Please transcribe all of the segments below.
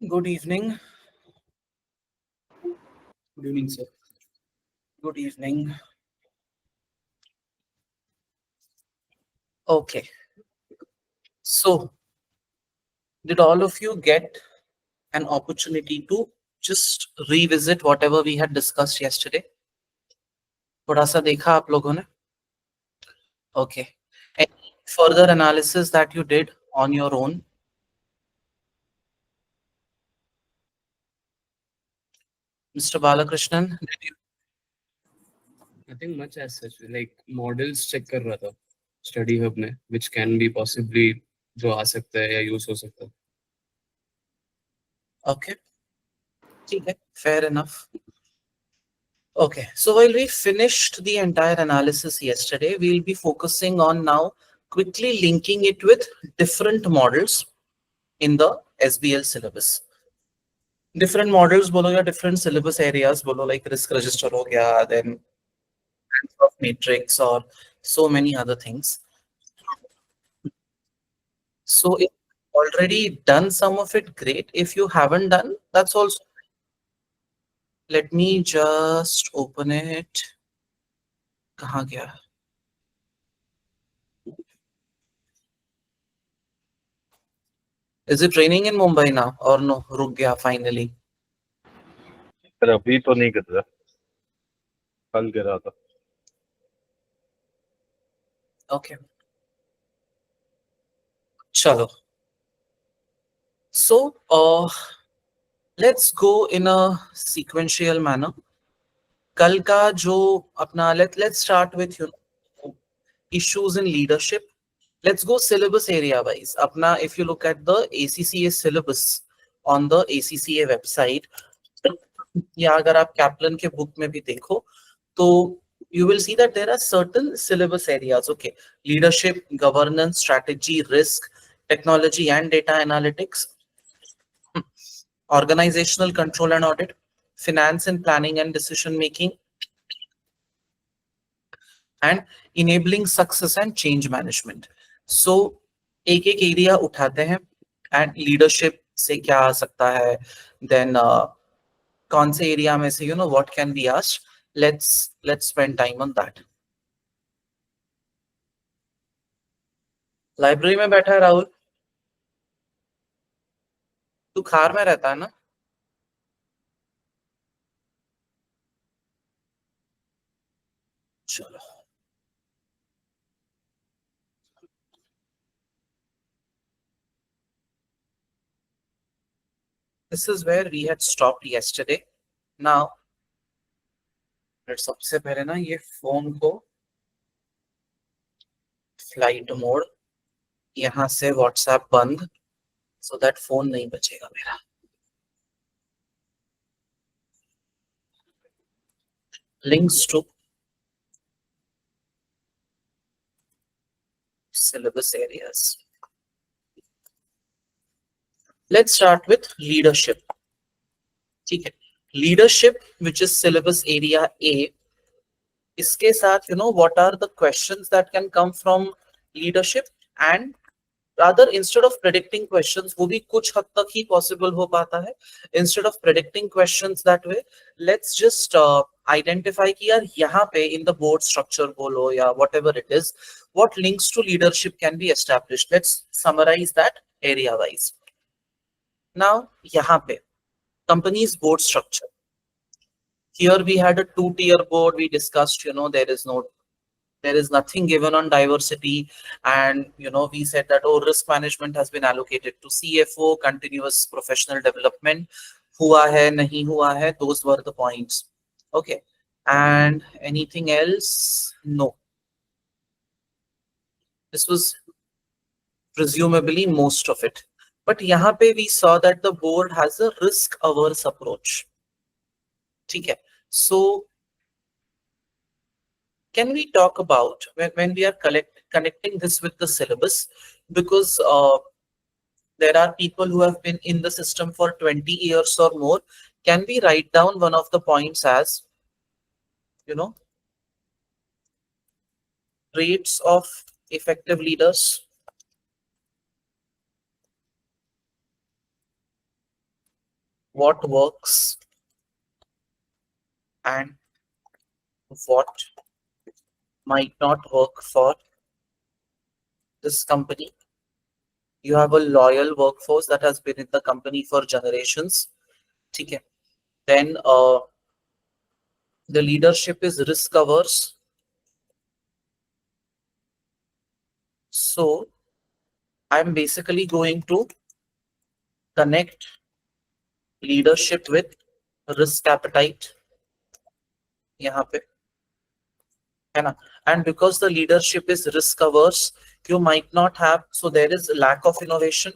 Good evening. Good evening, sir. Good evening. Okay. So, did all of you get an opportunity to just revisit whatever we had discussed yesterday? थोड़ा सा देखा आप लोगों ने? Okay. Any further analysis that you did on your own? Mr. Balakrishnan, did you? Nothing much as such. Like models check कर रहा था study hub में, which can be possibly जो आ सकता है या use हो सकता है. Okay. ठीक है. Fair enough. Okay, so while we finished the entire analysis yesterday, we'll be focusing on now quickly linking it with different models in the SBL syllabus. Different models bolo ya different syllabus areas bolo, like risk register ho gaya, then of matrix or so many other things. So if you've already done some of it, great. If you haven't done, that's also. Let me just open it. कहाँ गया? Is it raining in Mumbai now or no? रुक गया finally. पर अभी तो नहीं गिर रहा, कल गिरा था. Okay. Chalo. So, let's go in a sequential manner. कल का जो अपना let's start with issues in leadership. Let's go syllabus area wise. Apna, if you look at the ACCA syllabus on the ACCA website, या अगर आप Kaplan के book में भी देखो, तो you will see that there are certain syllabus areas. Okay, leadership, governance, strategy, risk, technology and data analytics, organizational control and audit, finance and planning and decision making, and enabling success and change management. So एक एक area उठाते हैं and leadership से क्या आ सकता है, then कौन से एरिया में से what can be asked. Let's spend time on that. Library में बैठा है राहुल, तू खार में रहता है ना? चलो, this is where we had stopped yesterday. Now सबसे पहले ना ये फोन को फ्लाइट मोड, यहाँ से व्हाट्सएप बंद, so that फोन नहीं बचेगा मेरा. Links to syllabus areas. Let's start with leadership. ठीक है, leadership, which is syllabus area A. इसके साथ what are the questions that can come from leadership, and rather instead of predicting questions, वो भी कुछ हद तक ही possible हो पाता है. Instead of predicting questions that way, let's just identify कि यार यहाँ पे in the board structure बोलो या whatever it is, what links to leadership can be established. Let's summarize that area wise. Now यहाँ पे company's board structure. Here we had a 2-tier board. We discussed, there is nothing given on diversity, and we said that risk management has been allocated to CFO, continuous professional development, हुआ है नहीं हुआ है, those were the points. Okay, and anything else? No. This was presumably most of it, but यहाँ पे we saw that the board has a risk averse approach. ठीक है, so can we talk about when we are connecting this with the syllabus, because there are people who have been in the system for 20 years or more. Can we write down one of the points as traits of effective leaders? what works and what might not work for this company. You have a loyal workforce that has been in the company for generations. Okay. Then the leadership is risk averse. So I'm basically going to connect leadership with risk appetite. यहाँ पे है ना, and because the leadership is risk averse, you might not have, so there is lack of innovation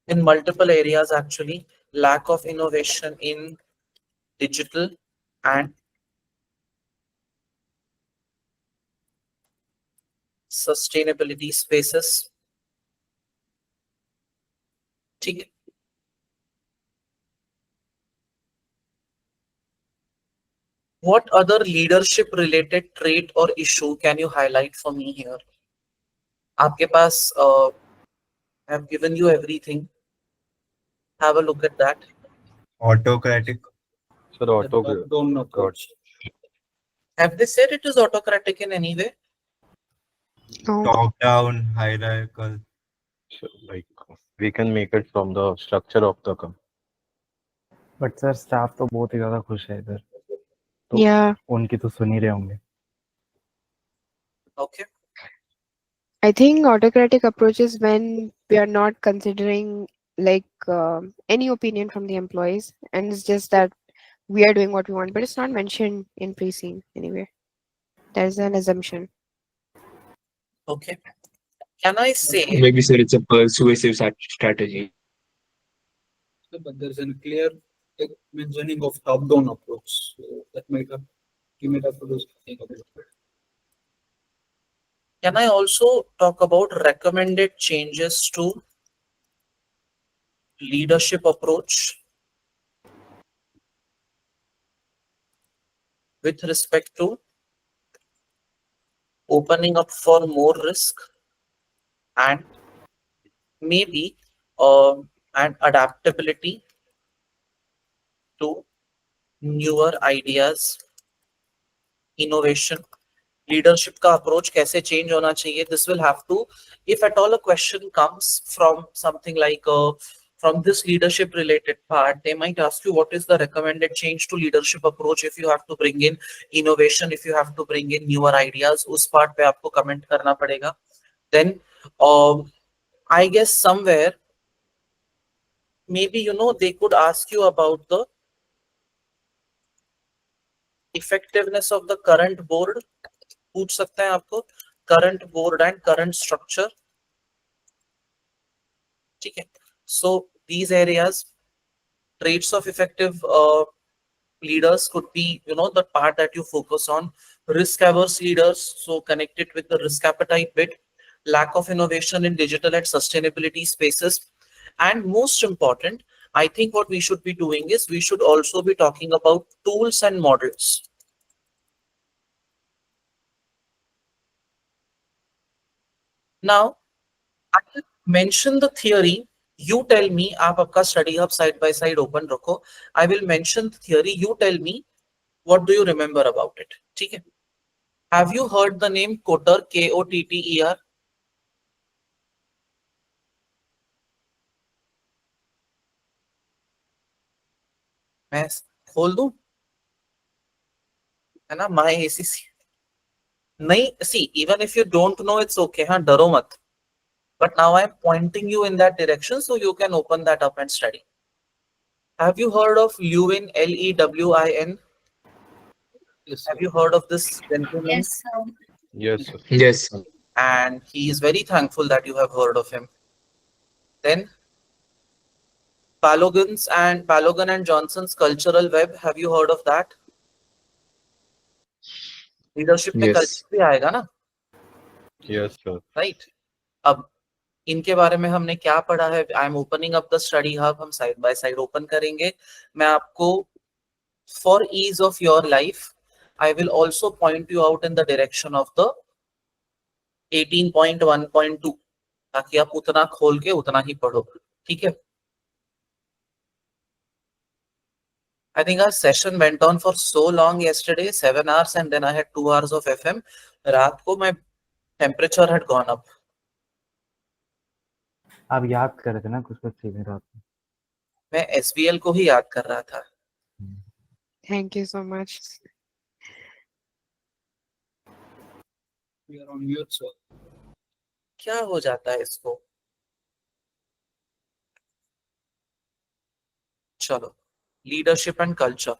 in multiple areas, actually lack of innovation in digital and sustainability spaces. ठीक है. What other leadership related trait or issue can you highlight for me here? आपके पास I have given you everything. Have a look at that. Autocratic. Sir, Top-down approach. Have they said it is autocratic in any way? No. Top-down, hierarchical. So, like we can make it from the structure of the company. But sir staff तो बहुत ही ज्यादा खुश है इधर, तो Yeah, उनकी तो सुन ही रहे होंगे. Okay. I think autocratic approach is when we are not considering like any opinion from the employees, and it's just that we are doing what we want, but it's not mentioned in pre-scene anywhere. There's an assumption. Okay. Can I say Maybe sir, it's a persuasive strategy. But there's a clear mentioning of top-down approach. So that might have, you might have to do something about it. Can I also talk about recommended changes to leadership approach with respect to opening up for more risk and maybe and adaptability to newer ideas, innovation. Leadership का approach कैसे change होना चाहिए? This will have to, if at all a question comes from something like from this leadership related part, they might ask you what is the recommended change to leadership approach if you have to bring in innovation, if you have to bring in newer ideas. उस part पे आपको comment करना पड़ेगा. Then I guess somewhere maybe they could ask you about the effectiveness of the current board. पूछ सकते हैं आपको current board and current structure. ठीक है. So these areas, traits of effective leaders could be the part that you focus on. Risk averse leaders, so connect it with the risk appetite bit. Lack of innovation in digital and sustainability spaces, and most important, I think what we should be doing is we should also be talking about tools and models. Now, I will mention the theory. You tell me, आप आपका study hub side by side open रखो. I will mention the theory. You tell me, what do you remember about it? ठीक है. Have you heard the name Kotter? Kotter? मैं खोल दूं? है ना? My ACC. नहीं, see, even if you don't know, it's okay. हाँ, डरो मत. But now I'm pointing you in that direction so you can open that up and study. Have you heard of Lewin, Lewin? Yes, Have you heard of this gentleman? Yes, sir. Yes, sir. Yes, sir. And he is very thankful that you have heard of him. Then Balogun and Johnson's cultural web. Have you heard of that? Leadership में Yes. culture भी आएगा ना? Yes, sir. Right. अब इनके बारे में हमने क्या पढ़ा है? I am opening up the study hub. हम साइड बाय साइड ओपन करेंगे. मैं आपको for ease of your life I will also point you out in the direction of the 18.1.2. ताकि आप उतना खोल के उतना ही पढ़ो, ठीक है। I think our session went on for so long yesterday, 7 hours, and then I had 2 hours of FM. रात को my temperature had gone up. आप याद कर रहे थे ना कुछ कुछ चीजें रात में। मैं SBL को ही याद कर रहा था। Thank you so much. We are on mute, sir. क्या हो जाता है इसको? चलो, leadership and culture.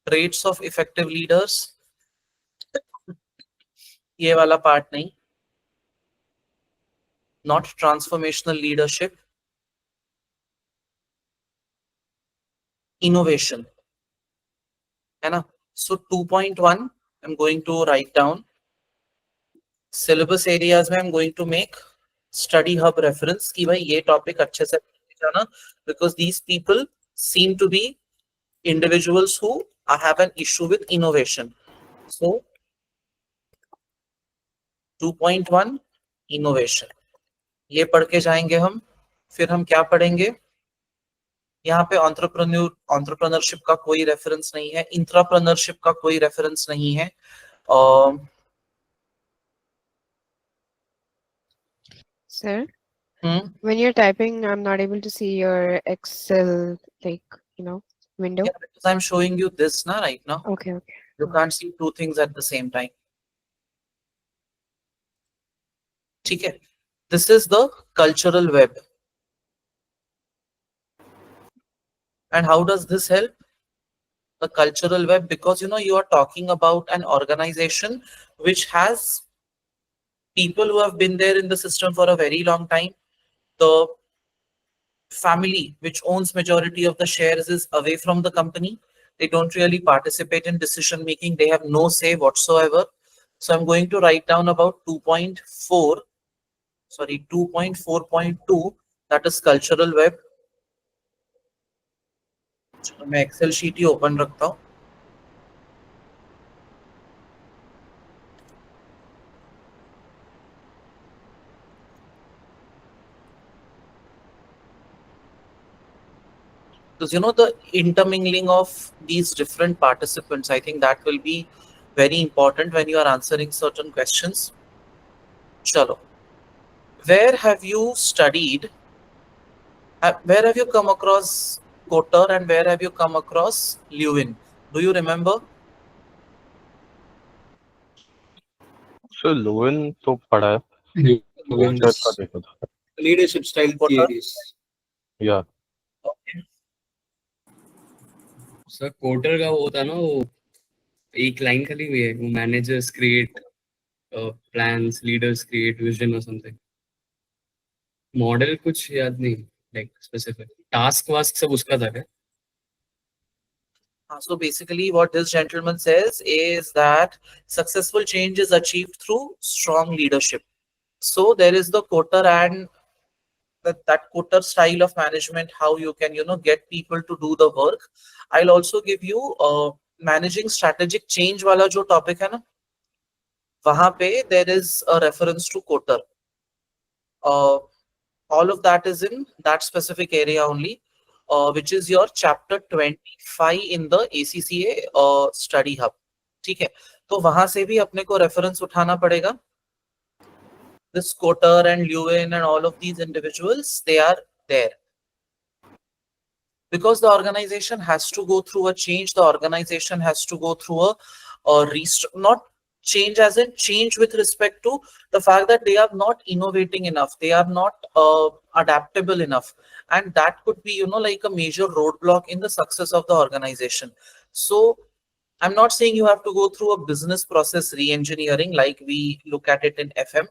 Traits of effective leaders. ये वाला पार्ट नहीं. Not transformational leadership. Innovation. है ना? So 2.1 I'm going to write down. Syllabus areas में I'm going to make study hub reference कि भाई ये topic अच्छे से जाना, because these people seem to be individuals who have an issue with innovation. So 2.1 innovation ये पढ़ के जाएंगे हम. फिर हम क्या पढ़ेंगे? यहाँ पे entrepreneurship का कोई रेफरेंस नहीं है, इंट्राप्रेन्योरशिप का कोई रेफरेंस नहीं है. Sir, when you're typing, I'm not able to see your Excel, window. Yeah, because I'm showing you this now right now. Okay. You can't see two things at the same time. ठीक है. This is the cultural web. And how does this help? The cultural web, because you are talking about an organization which has people who have been there in the system for a very long time. The family which owns majority of the shares is away from the company. They don't really participate in decision making. They have no say whatsoever. So I'm going to write down about 2.4.2, that is cultural web. मैं Excel sheet ही open रखता हूँ. Because the intermingling of these different participants, I think that will be very important when you are answering certain questions. Chalo. Where have you studied? Where have you come across Kotter and where have you come across Lewin? Do you remember? Sir Lowden तो पढ़ा है, Lewin Kochhar का देखा था. Leadership style What are- theories. या sir कोटर का वो होता ना, वो एक लाइन खाली हुई है, वो managers create plans, leaders create vision और समथिंग. मॉडल कुछ याद नहीं, लाइक स्पेसिफिक टास्क वास्क सब उसका था क्या? So basically what this gentleman says is that successful change is achieved through strong leadership. So there is the Kotter and that Kotter style of management, how you can, get people to do the work. I'll also give you managing strategic change wala jo topic hai na, wahan pe there is a reference to Kotter. All of that is in that specific area only, which is your chapter 25 in the ACCA study hub. ठीक है, तो वहां से भी अपने को reference उठाना पड़ेगा. This Kotter and Lewin and all of these individuals, they are there because the organization has to go through a change. The organization has to go through not change as in change with respect to the fact that they are not innovating enough, they are not adaptable enough, and that could be like a major roadblock in the success of the organization. So I'm not saying you have to go through a business process re-engineering like we look at it in APM.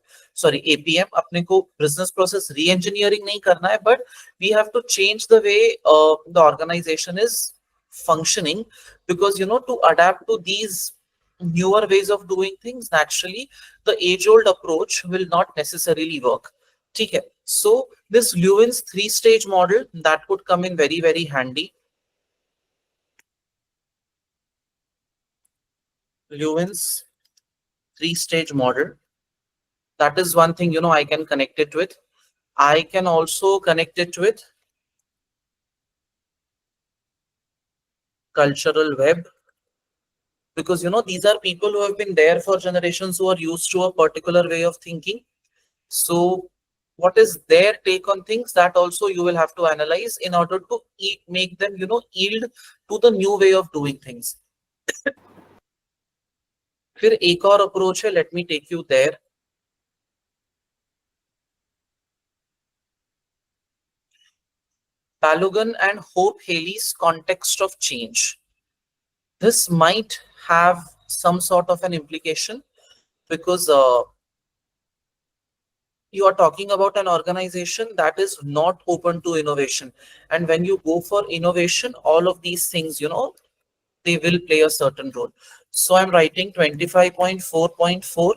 अपने को business process re-engineering नहीं करना है, but we have to change the way the organization is functioning, because to adapt to these newer ways of doing things, naturally the age-old approach will not necessarily work. ठीक है, so this Lewin's 3-stage model, that could come in very, very handy. Lewin's 3-stage model. That is one thing, I can connect it with. I can also connect it with cultural web, because these are people who have been there for generations, who are used to a particular way of thinking. So what is their take on things, that also you will have to analyze in order to make them yield to the new way of doing things. फिर एक और approach है, let me take you there. Balogun and Hope Haley's context of change. This might have some sort of an implication, because you are talking about an organization that is not open to innovation. And when you go for innovation, all of these things, they will play a certain role. So I'm writing 25.4.4.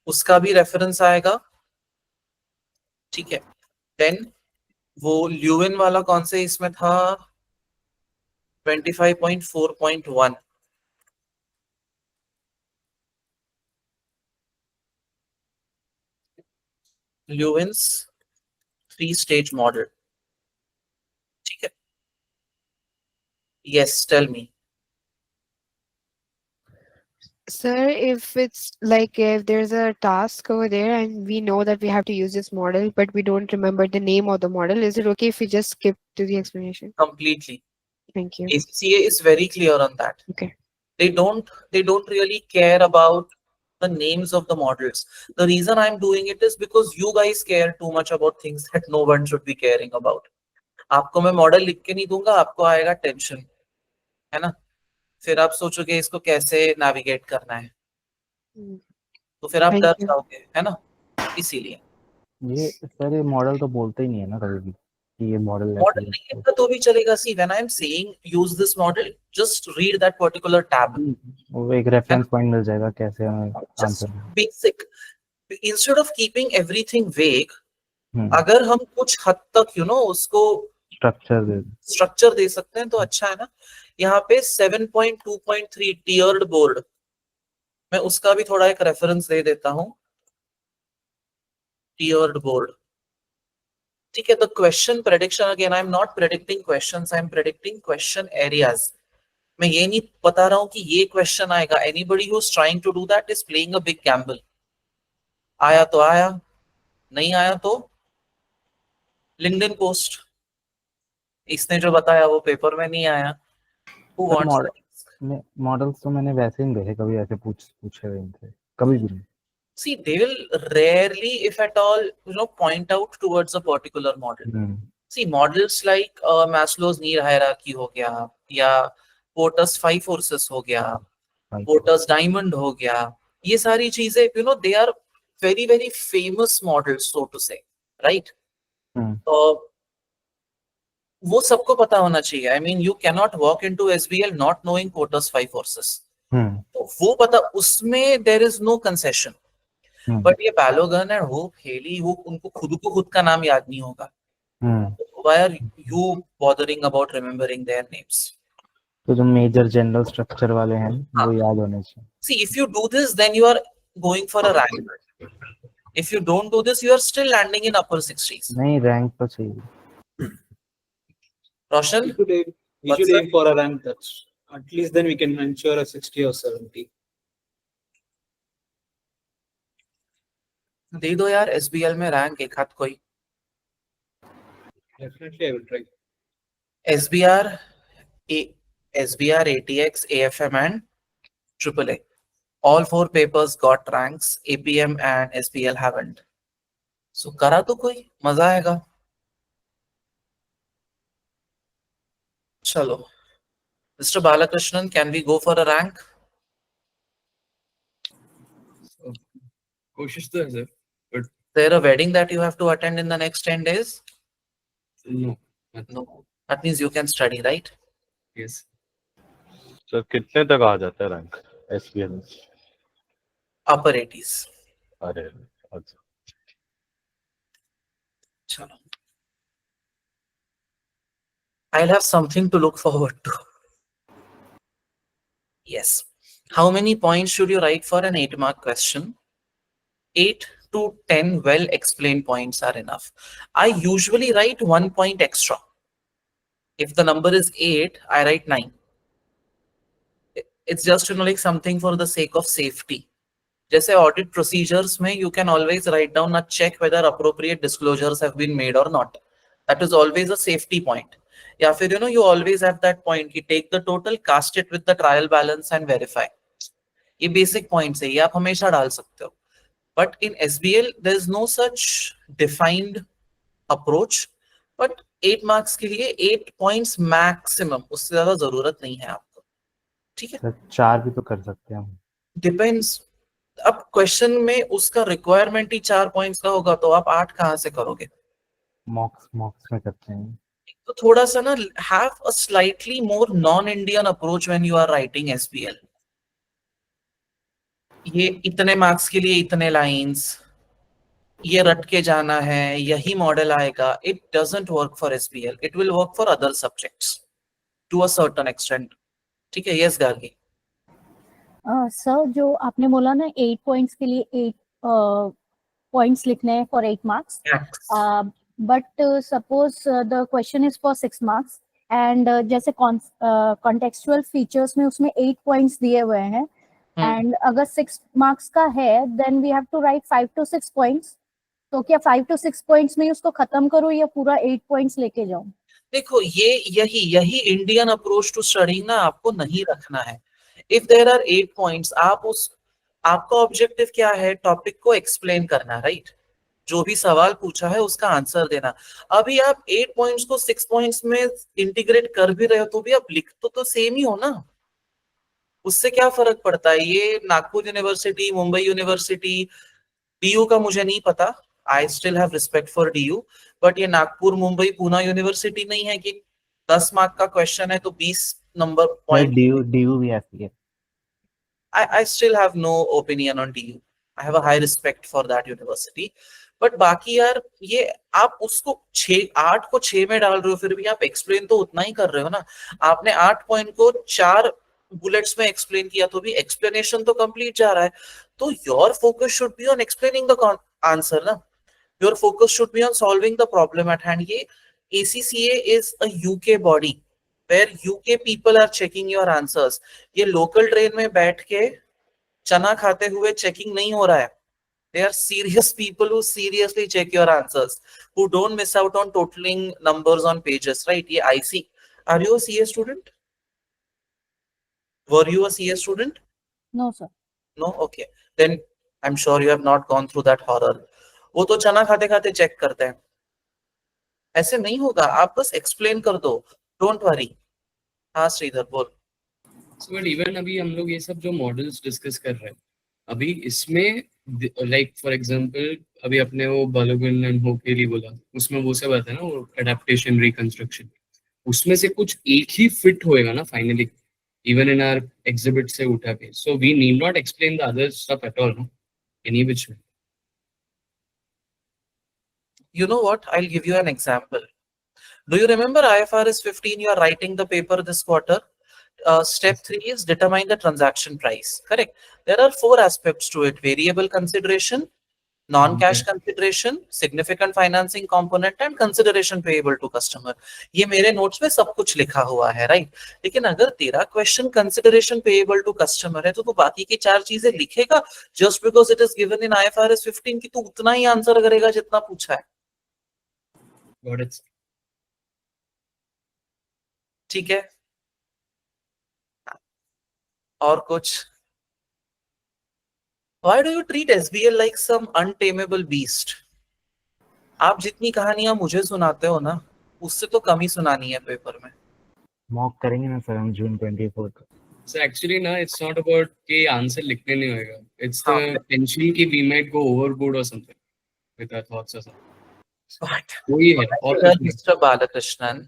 उसका भी reference आएगा, ठीक है. Then वो Leeuwen वाला कौन से इसमें था, 25.4.1. ल्यूविन्स 3-stage model. ठीक है. Yes, tell me. Sir, if it's like if there's a task over there and we know that we have to use this model, but we don't remember the name of the model, is it okay if we just skip to the explanation? Completely. Thank you. ACCA is very clear on that. Okay. They don't really care about the names of the models. The reason I'm doing it is because you guys care too much about things that no one should be caring about. आपको मैं model लिख के नहीं दूंगा, आपको आएगा tension, है ना. फिर आप सोचोगे इसको कैसे नेविगेट करना है, तो फिर आप Thank डर you. जाओगे, है ना. इसीलिए ये सर ये मॉडल तो बोलते ही नहीं है ना कभी भी कि ये मॉडल मॉडल नहीं लिखा तो भी चलेगा. See when I am saying use this model, just read that particular tab. वो एक रेफरेंस पॉइंट मिल जाएगा कैसे हमें just answer. Basic, instead of keeping everything वेग, अगर हम कुछ हद तक उसको स्ट्रक्चर दे सकते हैं तो अच्छा है ना. यहाँ पे 7.2.3 टीयर्ड बोर्ड, मैं उसका भी थोड़ा एक रेफरेंस दे देता हूँ. टीयर्ड बोर्ड, ठीक है. The question prediction, again I am not predicting questions, I am predicting question areas. मैं ये नहीं बता रहा हूँ कि ये क्वेश्चन आएगा. Anybody who is trying to do that is playing a big gamble. आया तो आया, नहीं आया तो लिंक्डइन पोस्ट, इसने जो बताया वो पेपर में नहीं आया. Who wants the risk? Models तो मैंने वैसे ही देखे, कभी ऐसे पूछे हुए थे कभी भी नहीं. See, they will rarely, if at all, point out towards a particular model. See, models like Maslow's need hierarchy हो गया, या Porter's 5 forces हो गया, Porter's diamond हो गया, ये सारी चीजें they are very very famous models, so to say, right? वो सबको पता होना चाहिए. I mean, you cannot walk into SBL not knowing Porter's 5 forces. तो वो पता, उसमें there is no concession. But ये बैलोगन एंड होप हेली, वो उनको खुद को खुद का नाम याद नहीं होगा. Why are you bothering about remembering their names? तो जो मेजर जनरल स्ट्रक्चर वाले हैं वो याद होने चाहिए. See, if you do this, then you are going for a rank. If you don't do this, you are still landing in upper 60s. नहीं, rank तो चाहिए. Roshan, we should aim for a rank that's at least then we can ensure a 60 or 70. दे दो यार SBL में rank एक हाथ कोई. Definitely I will try. SBR, ATX, AFM and AAA. All 4 papers got ranks. APM and SBL haven't. So करा तो कोई, मजा आएगा. चलो, Mr. Balakrishnan, can we go for a rank? कोशिश तो है sir, but Is there a wedding that you have to attend in the next 10 days? no. No. That means you can study, right? Yes. Sir कितने तक आ जाता है rank SBL में? Upper 80s. अरे अच्छा. चलो. I'll have something to look forward to. Yes. How many points should you write for an 8-mark question? 8 to 10 well explained points are enough. I usually write 1 point extra. If the number is 8, I write 9. It's just like something for the sake of safety. जैसे audit procedures में you can always write down a check whether appropriate disclosures have been made or not. That is always a safety point. या फिर you always have that point कि take the total, cast it with the trial balance and verify. ये basic points है, ये आप हमेशा डाल सकते हो. But in SBL there is no such defined approach. But 8 marks के लिए 8 points maximum, उससे ज्यादा जरूरत नहीं है आपको. ठीक है? सर 4 भी तो कर सकते हैं हम. Depends. अब क्वेश्चन में उसका रिक्वायरमेंट ही 4 पॉइंट्स का होगा तो आप 8 कहां से करोगे? मॉक्स में करते हैं. तो थोड़ा सा ना have a slightly more non Indian approach when you are writing SBL. ये इतने मार्क्स के लिए इतने लाइंस, ये रट के जाना है, यही मॉडल आएगा. It doesn't work for SBL. It will work for other subjects to a certain extent. ठीक है? यस गार्गी. सर जो आपने बोला ना 8 पॉइंट्स के लिए 8 पॉइंट्स लिखने हैं for 8 marks, but suppose the question is for 6 marks and जैसे कॉन्टेक्चुअल फीचर्स में उसमें 8 पॉइंट्स दिए हुए हैं एंड अगर 6 मार्क्स का है then we have to write 5 to 6 points. तो क्या 5 to 6 पॉइंट्स में उसको खत्म करो या पूरा 8 पॉइंट्स लेके जाऊं? देखो ये यही इंडियन अप्रोच टू स्टडी ना आपको नहीं रखना है. इफ देयर आर 8 पॉइंट्स, आपका ऑब्जेक्टिव क्या है? टॉपिक को एक्सप्लेन करना, राइट? जो भी सवाल पूछा है उसका आंसर देना. अभी आप 8 पॉइंट्स को 6 पॉइंट्स में इंटीग्रेट कर भी रहे हो तो भी आप लिख तो सेम ही हो ना. उससे क्या फर्क पड़ता है? ये Nagpur university, Mumbai university, DU का मुझे नहीं पता. I still have respect for DU. But ये नागपुर, मुंबई, पूना यूनिवर्सिटी नहीं है कि 10 मार्क का क्वेश्चन है तो 20 नंबर पॉइंट. डीयू भी ऐसी है. I still have no opinion on DU. I have a high respect for that university. But बाकी यार ये आप उसको 8 को 6 में डाल रहे हो, फिर भी आप एक्सप्लेन तो उतना ही कर रहे हो ना. आपने 8 पॉइंट को 4 बुलेट्स में एक्सप्लेन किया तो भी एक्सप्लेनेशन तो कंप्लीट जा रहा है. तो your focus should be on explaining the answer ना. Your focus should be on solving the problem at hand. ये ACCA is a UK body where UK people are checking your answers. ये local train में बैठ के चना खाते हुए checking नहीं हो रहा है. They are serious people who seriously check your answers, who don't miss out on totaling numbers on pages, right? ये IC. Are you a CA student? Were you a CA student? No sir. No? Okay. Then I'm sure you have not gone through that horror. वो तो चना खाते खाते check करते हैं. ऐसे नहीं होगा. आप बस एक्सप्लेन कर दो. Don't worry. हाँ श्रीधर बोल. बट इवन अभी हम लोग ये सब जो मॉडल्स डिस्कस कर रहे हैं अभी इसमें लाइक फॉर एग्जांपल अभी अपने वो बालोगन एंड होकेली बोला, उसमें वो सब आता है ना, वो एडेप्टेशन रिकंस्ट्रक्शन, उसमें से कुछ एक ही फिट होएगा ना finally even in our exhibit से उठा के. So we need not explain the other stuff at all, no, any which way. You know what? I'll give you an example. Do you remember IFRS 15? You are writing the paper this quarter. Step 3 is determine the transaction price. Correct. There are 4 aspects to it: variable consideration, non-cash consideration, significant financing component, and consideration payable to customer. ये मेरे notes में सब कुछ लिखा हुआ है, right? लेकिन अगर तेरा question consideration payable to customer है तो तू बाकी की 4 चीजें लिखेगा just because it is given in IFRS 15 कि तू उतना ही आंसर करेगा जितना पूछा है. Got it. ठीक है. और कुछ? Why do you treat SBL like some untamable beast? आप जितनी कहानियां मुझे सुनाते हो ना उससे तो कम ही सुनानी है पेपर में. मॉक करेंगे ना सर हम जून 24 को. So actually ना it's not about कि आंसर लिखने नहीं होएगा. It's हाँ. the tension कि we might go overboard or something with our thoughts or something. But वही है. और कुछ नहीं. Mr. Balakrishnan,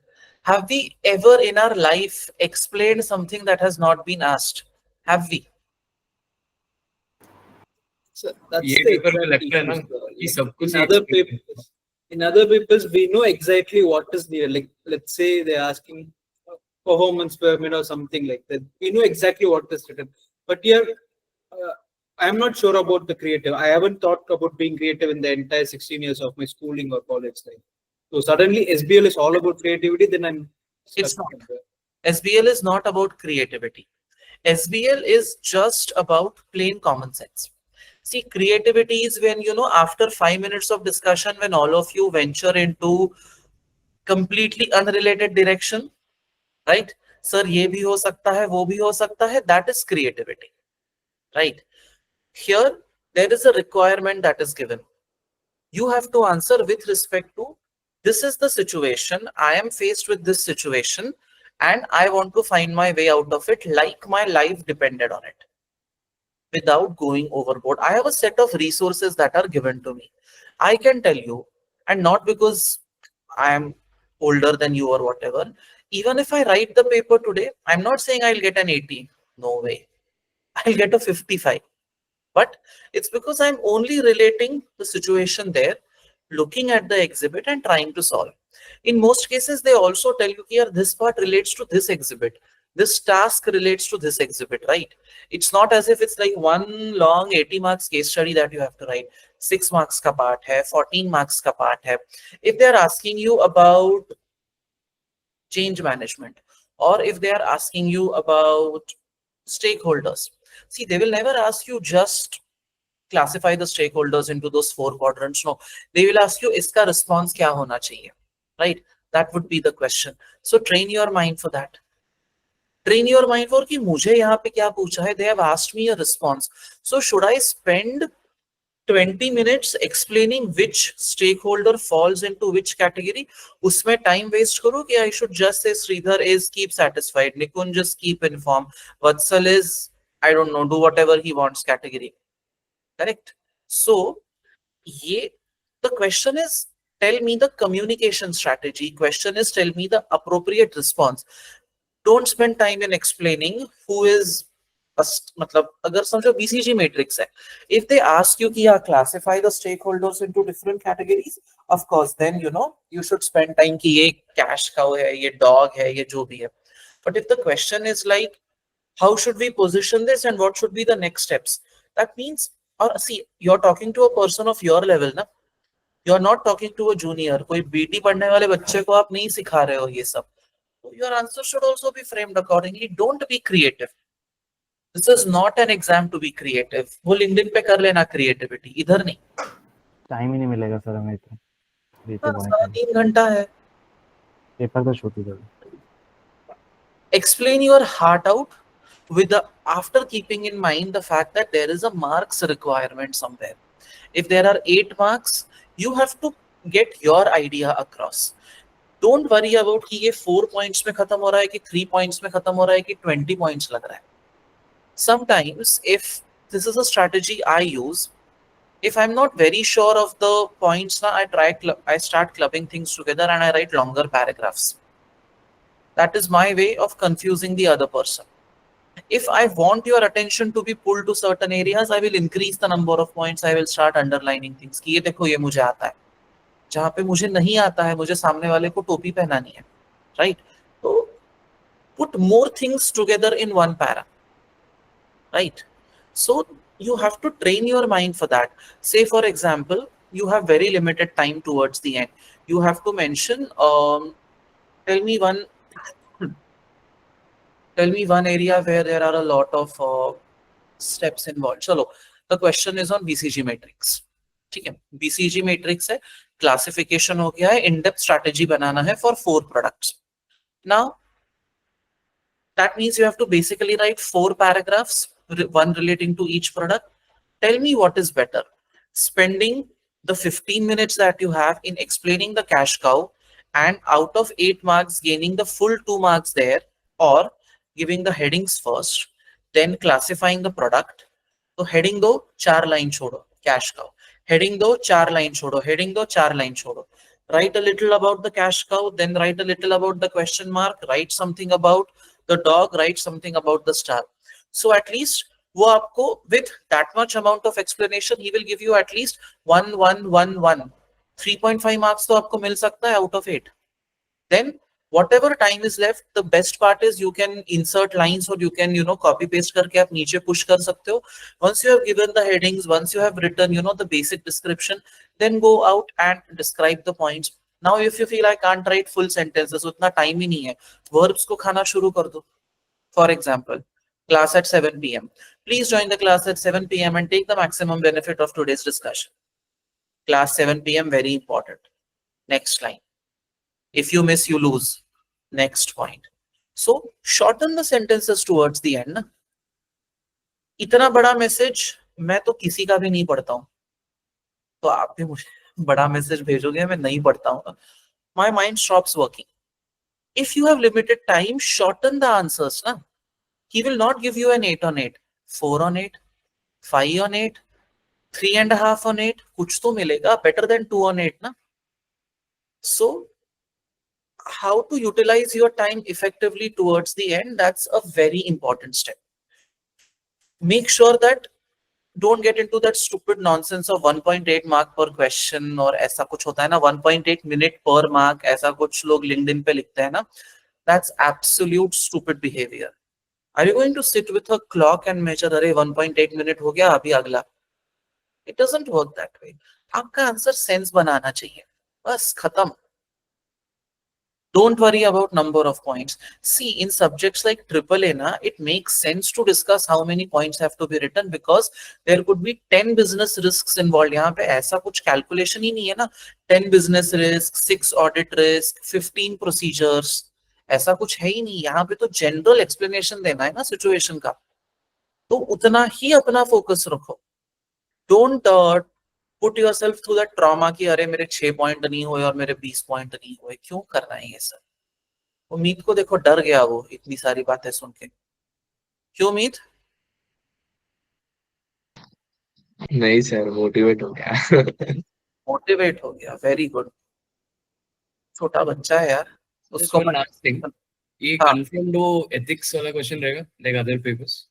have we ever in our life explained something that has not been asked? Have we? So that's ये the paper में exact लगता है ना issue, sir. कि सब कुछ In other papers, we know exactly what is there. Like, let's say they're asking performance permit or something like that. We know exactly what is written. But here, I'm not sure about the creative. I haven't thought about being creative in the entire 16 years of my schooling or college life. So suddenly SBL is all about creativity, then I'm stuck It's not. somewhere. SBL is not about creativity. SBL is just about plain common sense. See, creativity is when, you know, after 5 minutes of discussion, when all of you venture into completely unrelated direction, right? Sir, ये भी हो सकता है, वो भी हो सकता है. That is creativity, right? Here, there is a requirement that is given. You have to answer with respect to, this is the situation, I am faced with this situation, and I want to find my way out of it like my life depended on it, without going overboard. I have a set of resources that are given to me. I can tell you, and not because I am older than you or whatever, even if I write the paper today, I'm not saying I'll get an 80. No way. I'll get a 55. But it's because I'm only relating the situation there, looking at the exhibit and trying to solve. In most cases, they also tell you here, this part relates to this exhibit. This task relates to this exhibit, right? It's not as if it's like one long 80 marks case study that you have to write. 6 marks ka part hai, 14 marks ka part hai. If they're asking you about change management, or if they are asking you about stakeholders, see, they will never ask you just classify the stakeholders into those 4 quadrants. No, they will ask you, iska response kya hona chahiye, right? That would be the question. So train your mind for that. Train your mind for कि मुझे यहाँ पे क्या पूछा है. They have asked me a response. So should I spend 20 minutes explaining which stakeholder falls into which category? उसमें time waste करो कि I should just say Sridhar is keep satisfied, Nikunj just keep informed, Vatsal is, I don't know, do whatever he wants category. Correct? So, the question is, tell me the communication strategy. Question is, tell me the appropriate response. Don't spend time in explaining who is, मतलब अगर समझो BCG matrix है, if they ask you कि classify the stakeholders into different categories, of course, then you know you should spend time कि ये cash cow है, ये dog है, ये जो भी है. But if the question is like, how should we position this and what should be the next steps? That means, or see, you're talking to a person of your level, na? You're not talking to a junior. कोई BT पढ़ने वाले बच्चे को आप नहीं सिखा रहे हो ये सब. Your answer should also be framed accordingly. Don't be creative. This is not an exam to be creative. वो LinkedIn पे कर लेना creativity. इधर नहीं. टाइम ही नहीं मिलेगा सर हमें इतना. सारा 3 घंटा है. पेपर तो छोटी कर. Explain your heart out with the, after keeping in mind the fact that there is a marks requirement somewhere. If there are 8 marks, you have to get your idea across. Don't worry about कि ये 4 points में खत्म हो रहा है कि 3 points में खत्म हो रहा है कि 20 points लग रहा है. Sometimes, if this is a strategy I use, if I'm not very sure of the points, now I start clubbing things together and I write longer paragraphs. That is my way of confusing the other person. If I want your attention to be pulled to certain areas, I will increase the number of points. I will start underlining things. कि ये देखो ये मुझे आता है. जहाँ पे मुझे नहीं आता है, मुझे सामने वाले को टोपी पहनानी है, right? So put more things together in one para, right? So you have to train your mind for that. Say for example, you have very limited time towards the end. You have to mention, tell me one area where there are a lot of steps involved. Chalo, the question is on BCG matrix. ठीक है, BCG matrix है, classification हो गया है, in-depth strategy बनाना है for 4 products. Now, that means you have to basically write 4 paragraphs, one relating to each product. Tell me what is better, spending the 15 minutes that you have in explaining the cash cow and out of 8 marks gaining the full 2 marks there, or giving the headings first, then classifying the product. तो heading दो, 4 line छोड़ो, cash cow. Heading दो, 4 line छोड़ो, heading दो, 4 line छोड़ो. Write a little about the cash cow, then write a little about the question mark, write something about the dog, write something about the star. So at least वो आपको with that much amount of explanation, he will give you at least 1, 1, 1, 1. 3.5 marks तो आपको मिल सकता है out of 8. Then whatever time is left, the best part is you can insert lines or you can copy paste करके आप नीचे push कर सकते हो. Once you have given the headings, once you have written the basic description, then go out and describe the points. Now if you feel I can't write full sentences, उतना time ही नहीं है, verbs को खाना शुरू कर दो. For example, class at 7 p.m. Please join the class at 7 p.m. and take the maximum benefit of today's discussion. Class 7 p.m. very important. Next line. If you miss, you lose. Next point. So shorten the sentences towards the end. ना इतना बड़ा message मैं तो किसी का भी नहीं पढ़ता हूँ, तो आप भी मुझे बड़ा मैसेज भेजोगे, मैं नहीं पढ़ता हूँ. My mind stops working. If you have limited time, shorten the answers. Na? He will not give you an 8 on 8, 4 on 8, 5 on 8, 3.5 on 8. कुछ तो मिलेगा, better than 2 on 8. Na? So how to utilize your time effectively towards the end, that's a very important step. Make sure that don't get into that stupid nonsense of 1.8 mark per question और ऐसा कुछ होता है ना, 1.8 minute per mark, ऐसा कुछ लोग LinkedIn पे लिखते हैं ना. That's absolute stupid behavior. Are you going to sit with a clock and measure, अरे 1.8 minute हो गया, अभी अगला? It doesn't work that way. आपका आंसर सेंस बनाना चाहिए, बस खत्म. Don't worry about number of points. See, in subjects like AAA, na, it makes sense to discuss how many points have to be written because there could be 10 business risks involved. यहाँ पे ऐसा कुछ calculation ही नहीं है ना. 10 business risks, 6 audit risks, 15 procedures. ऐसा कुछ है ही नहीं. यहाँ पे तो general explanation देना है ना situation का. तो उतना ही अपना focus रखो. Don't put yourself through that trauma कि अरे मेरे 6 पॉइंट नहीं हुए और मेरे 20 पॉइंट नहीं हुए. क्यों करना है ये सर? उम्मीद को देखो, डर गया वो इतनी सारी बातें सुन के. क्यों उम्मीद? नहीं सर, मोटिवेट हो गया. मोटिवेट हो गया, वेरी गुड. छोटा बच्चा है यार, Just उसको one last thing. ये हाँ. confirmed वो ethics वाला question रहेगा like other papers,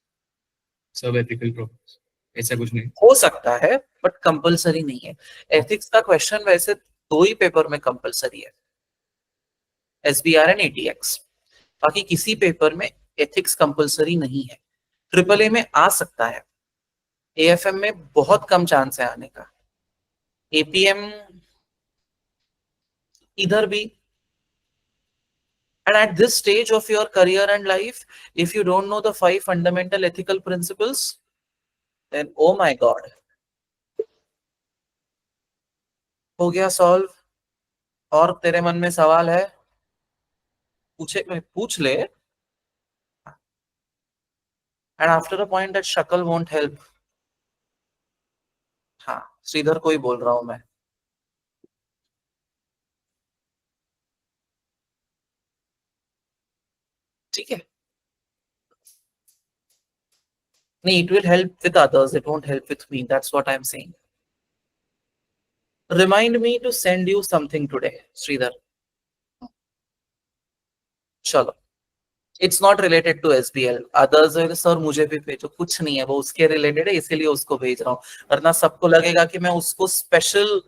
सब ethical problems, ऐसा कुछ नहीं. हो सकता है बट कंपलसरी नहीं है. एथिक्स का क्वेश्चन वैसे 2 ही पेपर में कंपलसरी है, SBR एंड ATX. बाकी किसी पेपर में एथिक्स कंपलसरी नहीं है. AAA में आ सकता है, AFM में बहुत कम चांस है आने का, APM इधर भी. And at this stage of your career and life, if you don't know the 5 fundamental ethical principles, then oh my God. हो गया सॉल्व. और तेरे मन में सवाल है, पूछ ले. And after a point that शक्ल won't help. हाँ, श्रीधर को ही बोल रहा हूं मैं. ठीक है? नहीं, it will help with others, it won't help with me. That's what I'm saying. Remind me to send you something today, Sridhar. चलो. It's not related to SBL. Others sir मुझे भी भेजो, कुछ नहीं है, वो उसके रिलेटेड है, इसीलिए उसको भेज रहा हूँ. वरना सबको लगेगा कि मैं उसको स्पेशल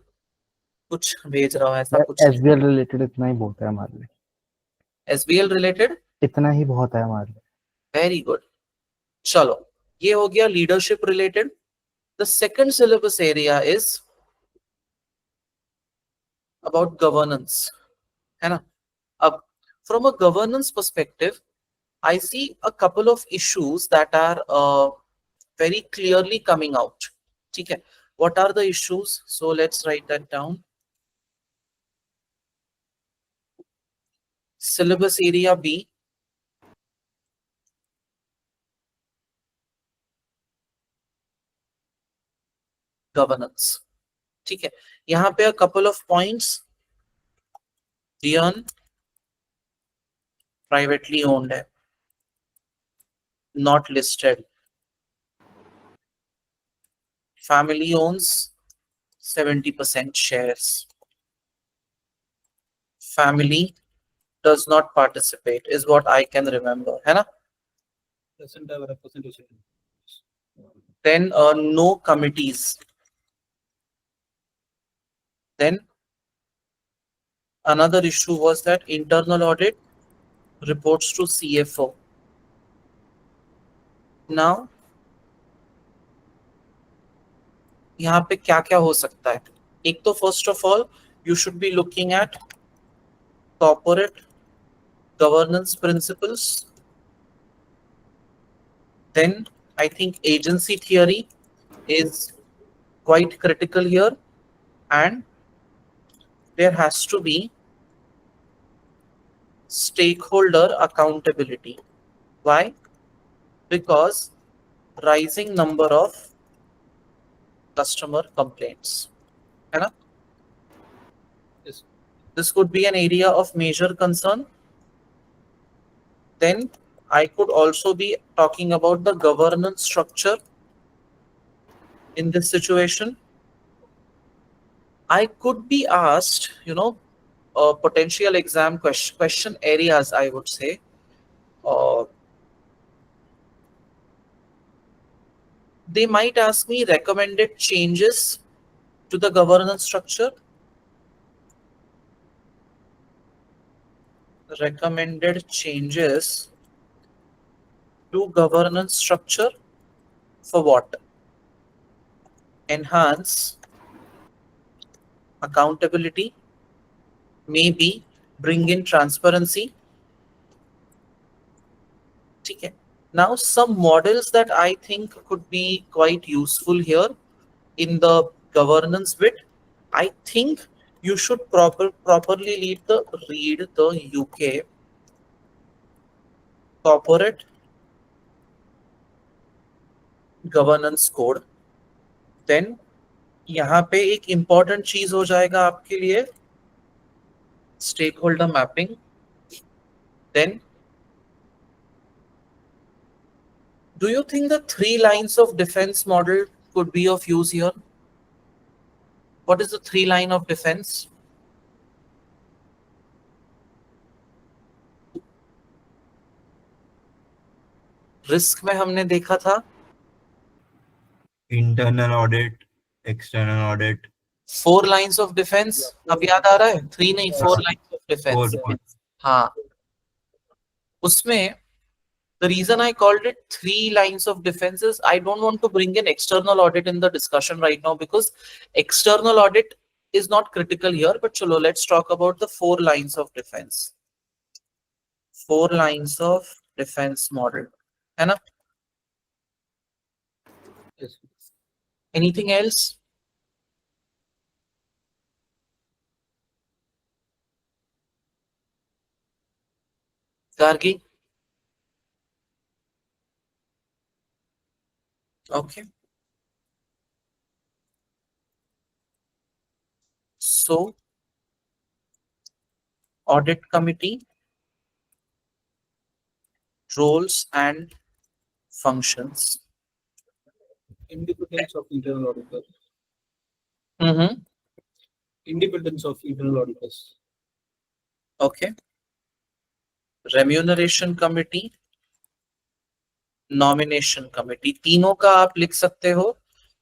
कुछ भेज रहा हूँ, ऐसा कुछ नहीं. SBL रिलेटेड इतना ही बहुत है हमारे लिए. SBL रिलेटेड इतना ही बहुत है हमारे लिए. Very good. चलो, ये हो गया leadership related. The second syllabus area is about governance, है ना. अब from a governance perspective, I see a couple of issues that are very clearly coming out. ठीक है? What are the issues? So let's write that down. Syllabus area B. Governance. ठीक है? यहाँ पे a couple of points. Dion privately owned है, not listed. Family owns 70% shares. Family does not participate is what I can remember, है ना? Doesn't have a representation. Then no committees. Then another issue was that internal audit reports to CFO. Now, यहाँ पे क्या क्या हो सकता है? एक तो first of all, you should be looking at corporate governance principles. Then I think agency theory is quite critical here, and there has to be stakeholder accountability. Why? Because rising number of customer complaints. है ना? Yes. This could be an area of major concern. Then I could also be talking about the governance structure in this situation. I could be asked, potential exam question areas, I would say. They might ask me recommended changes to the governance structure. Recommended changes to governance structure for what? Enhance accountability, maybe bring in transparency. Okay. Now, some models that I think could be quite useful here in the governance bit. I think you should properly read the UK corporate governance code. Then यहाँ पे एक important चीज हो जाएगा आपके लिए stakeholder mapping. Then, do you think the 3 lines of defense model could be of use here? What is the 3 line of defense? Risk में हमने देखा था internal audit, external audit, 4 lines of defense. अब याद आ रहा है? 3 नहीं, 4 lines of defense. four. हाँ, उसमें the reason I called it 3 lines of defense is I don't want to bring in external audit in the discussion right now, because external audit is not critical here. But chalo, let's talk about the 4 lines of defense. 4 lines of defense model. है ना? Yes. Anything else? Gargi? Okay. So, audit committee, roles and functions. Independence of internal auditors. Mm-hmm. Independence of internal auditors. Okay. Remuneration committee, nomination committee. तीनों का आप लिख सकते हो,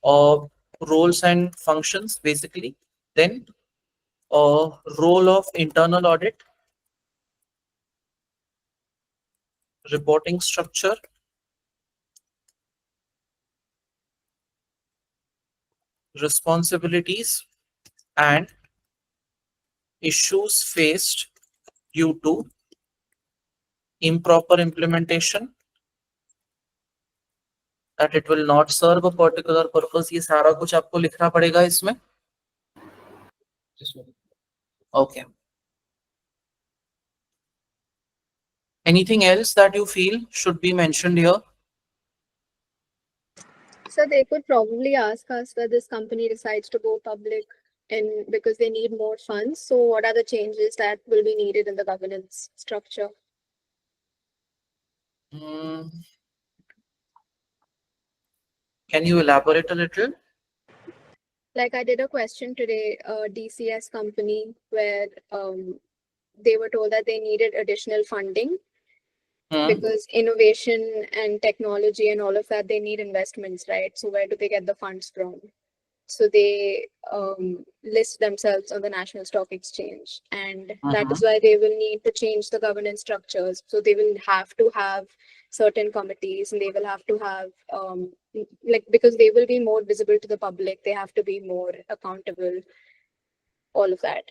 और roles and functions basically. Then role of internal audit, reporting structure, responsibilities, and issues faced due to improper implementation, that it will not serve a particular purpose. ये सारा कुछ आपको लिखना पड़ेगा इसमें. Yes, sir. Okay. Anything else that you feel should be mentioned here? So they could probably ask us that this company decides to go public and because they need more funds. So what are the changes that will be needed in the governance structure? Can you elaborate a little? Like I did a question today, DCS company, where they were told that they needed additional funding because innovation and technology and all of that, they need investments, right? So where do they get the funds from? So they list themselves on the National Stock Exchange, and that is why they will need to change the governance structures. So they will have to have certain committees, and they will have to have like, because they will be more visible to the public, they have to be more accountable, all of that.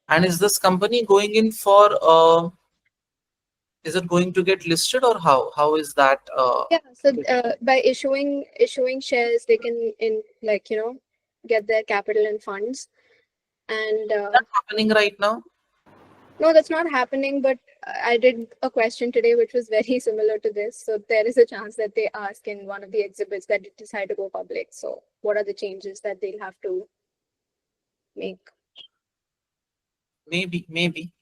And is this company going in for is it going to get listed, or how is that? Yeah, so by issuing shares, they can like, get their capital and funds. And Happening right now? no, that's not happening, but I did a question today which was very similar to this. So there is a chance that they ask in one of the exhibits that they decide to go public. So what are the changes that they'll have to make? Maybe.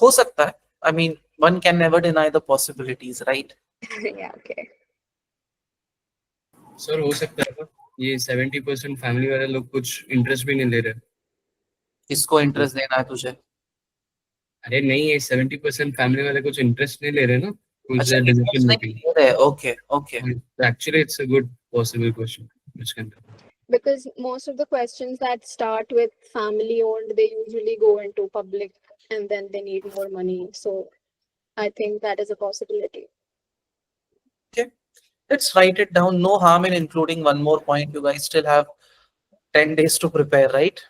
हो सकता है. I mean, one can never deny the possibilities, right? Yeah, okay. Sir हो सकता है ना, ये 70% family वाले लोग कुछ इंटरेस्ट भी नहीं ले रहे. किसको इंटरेस्ट देना है तुझे? अरे नहीं, ये 70% फैमिली वाले कुछ इंटरेस्ट नहीं ले रहे ना कुछ अच्छा, decision making. okay. Actually, it's a good possible question which can come. Because most of the questions that start with family owned, they usually go into public and then they need more money. So I think that is a possibility. Okay, let's write it down. No harm in including one more point. You guys still have 10 days to prepare, right?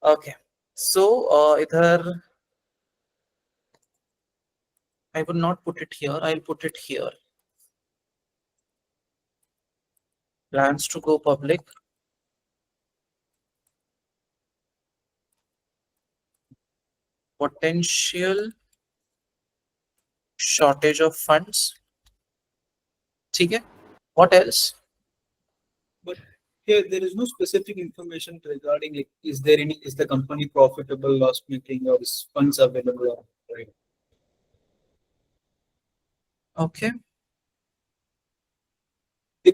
Okay, so either I will not put it here, I'll put it here. Plans to go public. Potential shortage of funds. Okay. What else? But here there is no specific information regarding like, is the company profitable, loss making, or is funds available? Right. Okay.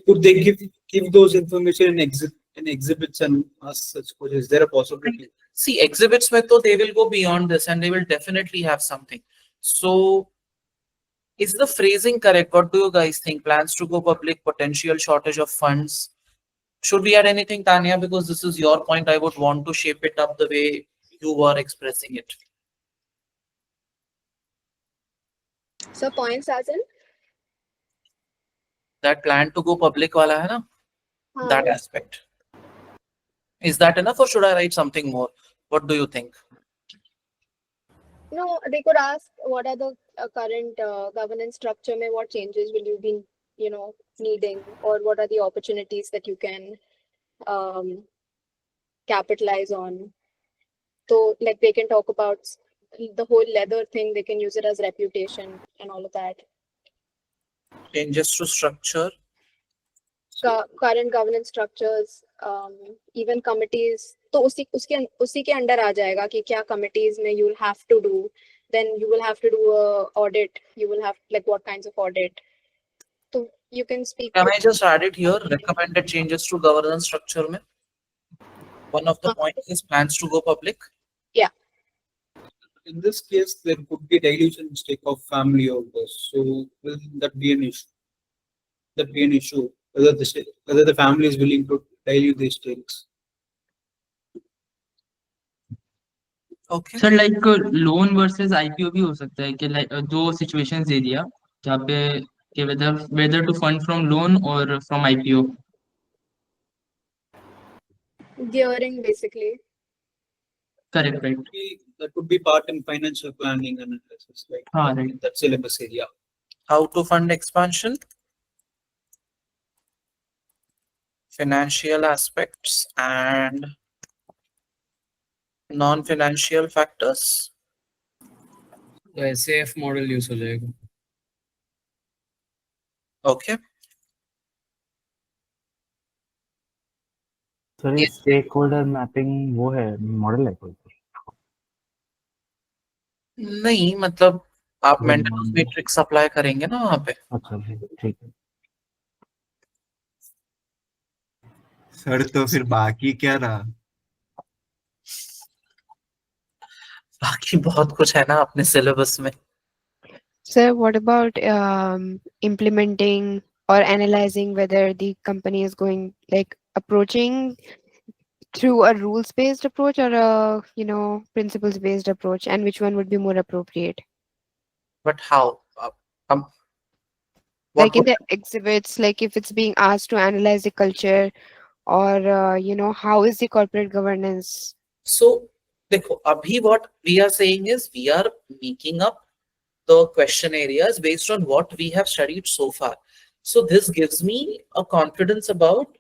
Could they give those information in exhibits and ask such questions? Is there a possibility? See, exhibits mein to they will go beyond this and they will definitely have something. So is the phrasing correct? What do you guys think? Plans to go public, potential shortage of funds. Should we add anything, Tanya? Because this is your point. I would want to shape it up the way you were expressing it. So points as in? That plan to go public wala hai na? That Yes. aspect. Is that enough or should I write something more? What do you think? No, they could ask what are the current governance structure, mein what changes will you be, needing, or what are the opportunities that you can capitalize on. So like they can talk about the whole leather thing, they can use it as reputation and all of that. Changes to structure. Current governance structures, even committees, तो उसी के under आ जाएगा कि क्या committees में you will have to do, then you will have to do a audit, you will have like what kinds of audit. So you can speak. Can I just add it here? Recommended changes to governance structure mein. One of the points is plans to go public. Yeah. In this case, there could be dilution stake of family holders. So will that be an issue? That be an issue whether the family is willing to dilute these stakes. Okay. Sir like loan versus IPO भी हो सकता है कि like दो situations दे दिया जहाँ पे कि whether to fund from loan और from IPO. Gearing basically. Correct, right. That could be part in financial planning and analysis, like Right. that syllabus area. How to fund expansion? Financial aspects and non-financial factors. तो SAF model use हो जाएगा. Okay. Sir ये stake holder mapping वो है model है कोई? नहीं, मतलब आप मेंटेनेंस मैट्रिक्स अप्लाई करेंगे ना वहाँ पे. अच्छा ठीक है सर. तो फिर बाकी क्या रहा? बाकी बहुत कुछ है ना अपने सिलेबस में. Sir, what about implementing or analyzing whether the company is going like approaching through a rules based approach or a principles based approach, and which one would be more appropriate? But how? Um, Like what in would the exhibits, like if it's being asked to analyze the culture, or how is the corporate governance? so? देखो, अभी what we are saying is we are making up the question areas based on what we have studied so far. So this gives me a confidence about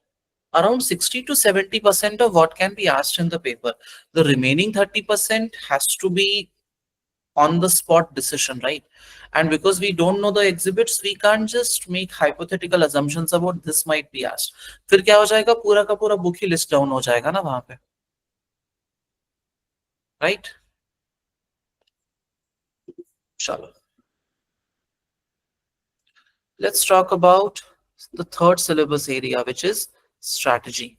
around 60 to 70% of what can be asked in the paper. The remaining 30% has to be on the spot decision, right? And because we don't know the exhibits, we can't just make hypothetical assumptions about this might be asked. फिर क्या हो जाएगा, पूरा का पूरा book ही list down हो जाएगा ना वहां पे, right? चलो, let's talk about the third syllabus area, which is strategy.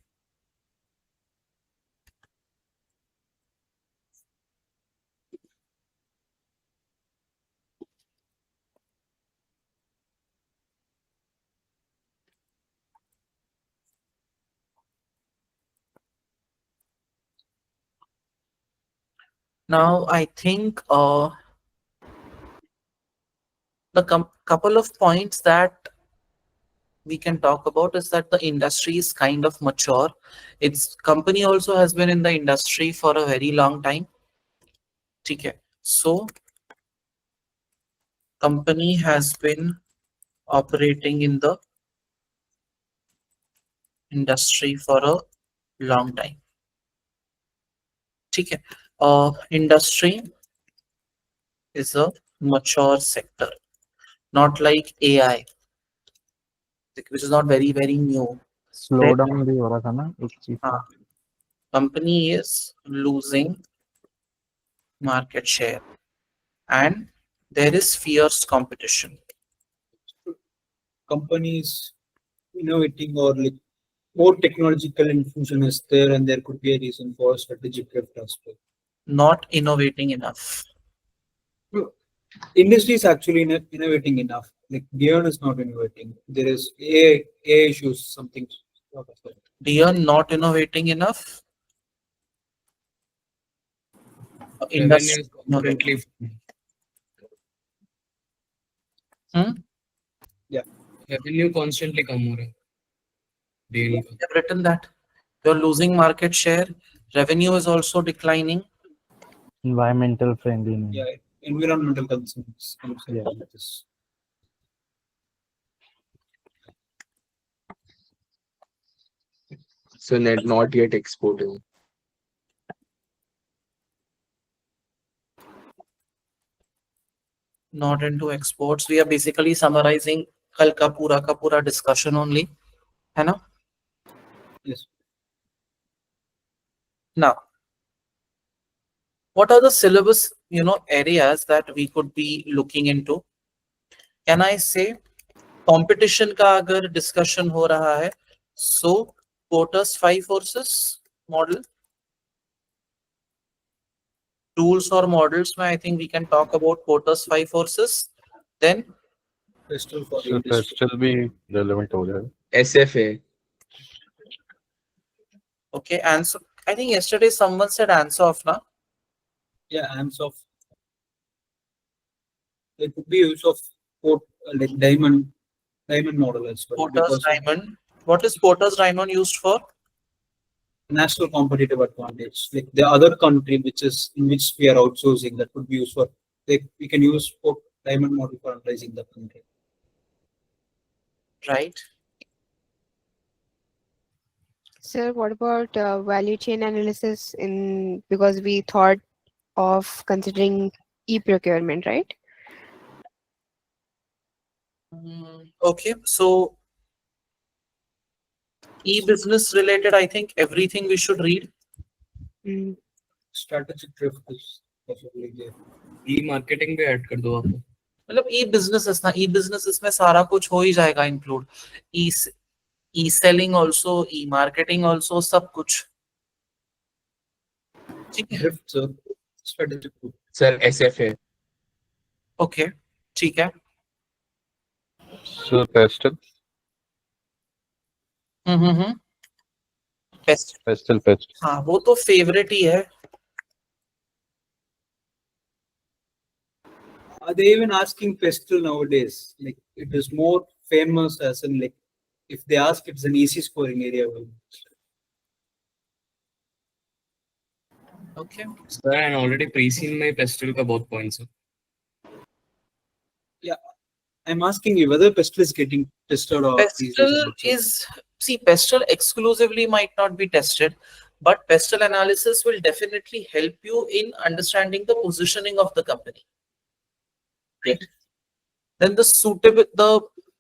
Now, I think the couple of points that we can talk about is that the industry is kind of mature. Its company also has been in the industry for a very long time. Okay, so company has been operating in the industry for a long time. Okay, industry is a mature sector, not like AI, which is not very new. Slow down भी हो रहा था ना एक चीज का. Company is losing market share and there is fierce competition. Companies innovating or like more technological infusion is there, and there could be a reason for strategic drift as well. Not innovating enough. Industry is actually innovating enough. Like Beyond is not innovating. There is AI issues, something. Beyond not innovating enough. Industry Revenue is constantly. Yeah. Revenue constantly come हो रहा है. Daily. I've written that you're losing market share. Revenue is also declining. Environmental friendly नहीं. Yeah, environmental concerns. Yeah. Like this. So not yet exporting. Not into exports. We are basically summarizing कल का पूरा discussion only, है ना? Yes. Now, what are the syllabus, areas that we could be looking into? Can I say competition का अगर discussion हो रहा है, so Porter's 5 forces model, tools or models, I think we can talk about Porter's 5 forces. Then Pistol for the So industry. still be relevant हो जाएगा. SFA. okay, and so I think yesterday someone said answer off now. Yeah, hands off. There could be use of like diamond model as well. Porter's diamond. What is Porter's diamond used for? National competitive advantage. Like the other country which is in which we are outsourcing, that could be used for, like we can use diamond model for analyzing the country. Right. Sir, what about value chain analysis, because we thought of considering e-procurement, right? Okay, so e-business related, I think everything we should read. Strategic drift is possibly there. E-marketing भी add कर दो आप. मतलब e-business ना, e-business में सारा कुछ हो ही जाएगा include. E-selling also, e-marketing also, सब कुछ. ठीक है. Drift, sir. Strategic drift. Sir, SFA. Okay, ठीक है. So Pastel. Pestle pest. हाँ वो तो फेवरेट ही है. Are they even asking pestle nowadays? Like it is more famous as in like if they ask, it's an easy scoring area. Okay. Sir, I already pre-seen my pestle का बहुत points है. Yeah, I'm asking you whether pestle is getting tested or these days Pestle also. is, see, pestle exclusively might not be tested, but pestle analysis will definitely help you in understanding the positioning of the company. Right. Then the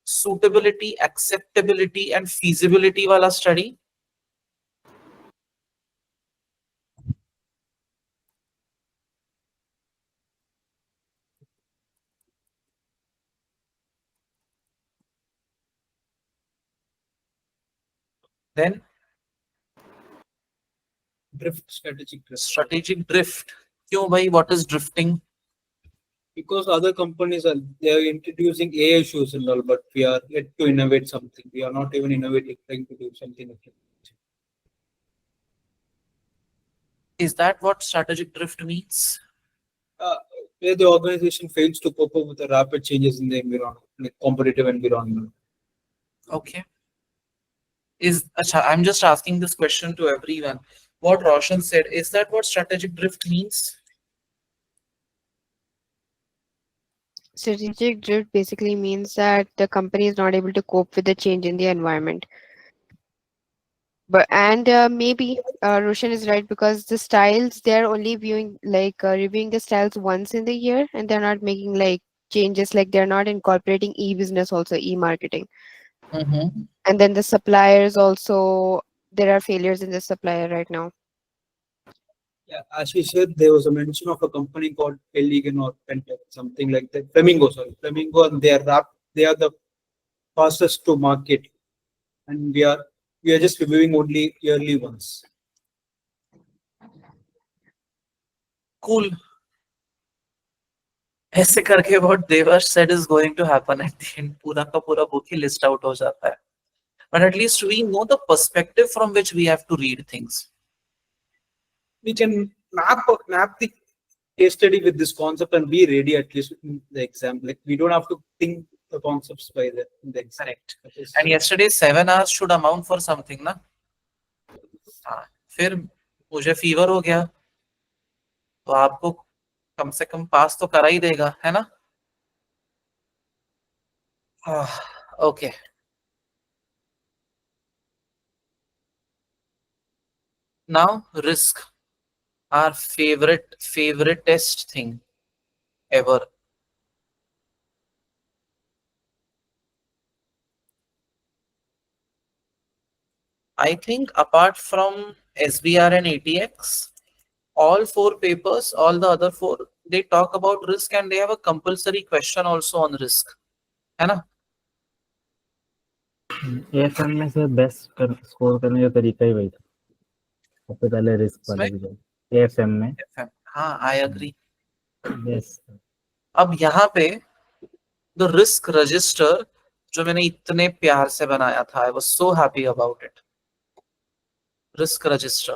suitability, acceptability, and feasibility wala study. Then Strategic drift. strategic drift. क्यों भाई? What is drifting? Because other companies are introducing AI shoes and all, but we are yet to innovate something. We are not even innovating, trying to do something like that. Is that what strategic drift means? Where the organization fails to cope up with the rapid changes in the environment, like competitive environment. Okay. I'm just asking this question to everyone. What Roshan said, is that what strategic drift means? Strategic drift basically means that the company is not able to cope with the change in the environment. But maybe Roshan is right, because the styles, they're only viewing reviewing the styles once in the year, and they're not making like changes, like they're not incorporating e-business, also e-marketing. And then the suppliers also, there are failures in the supplier right now. Yeah, as we said, there was a mention of a company called Pelican or Pentec, something like that. Flamingo, and they are the fastest to market, and we are just reviewing only yearly ones. Cool. ऐसे करके what Devar said is going to happen at the end. पूरा का पूरा book ही list out हो जाता है. But at least we know the perspective from which we have to read things. We can map the case study with this concept and be ready at least in the exam. Like we don't have to think the concepts by the exam. Correct. And yesterday 7 hours should amount for something, ना? हाँ. फिर मुझे fever हो गया, तो आपको कम से कम पास तो करा ही देगा, है ना? Okay. Now risk, our favorite test thing ever. I think apart from SBR and ATX, all 4 papers, all the other 4, they talk about risk and they have a compulsory question also on risk, है ना? AFM में से best score करने का तरीका ही वही था, सबसे पहले रिस्क वाला भी जो एएफएम में. हाँ, I agree. यस. अब यहाँ पे the risk register जो मैंने इतने प्यार से बनाया था, I was so happy about it. Risk register,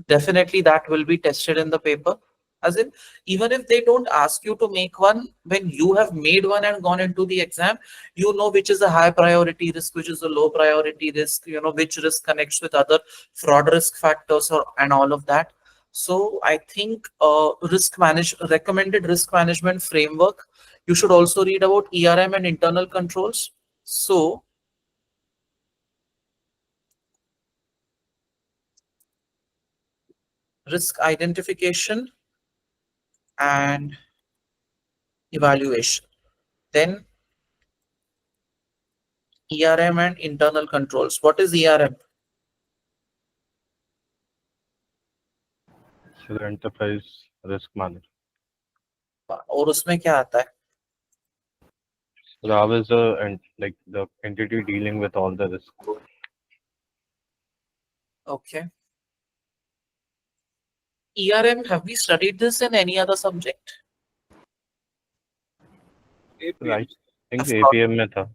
definitely that will be tested in the paper. As in, even if they don't ask you to make one, when you have made one and gone into the exam, you know which is a high priority risk, which is a low priority risk, you know which risk connects with other fraud risk factors and all of that. So I think recommended risk management framework, you should also read about ERM and internal controls. So risk identification and evaluation, then ERM and internal controls. What is ERM? So the enterprise risk management. और उसमें क्या आता है? So how is the entity dealing with all the risk? Okay. ERM, have we studied this in any other subject? Right. I think APM में था.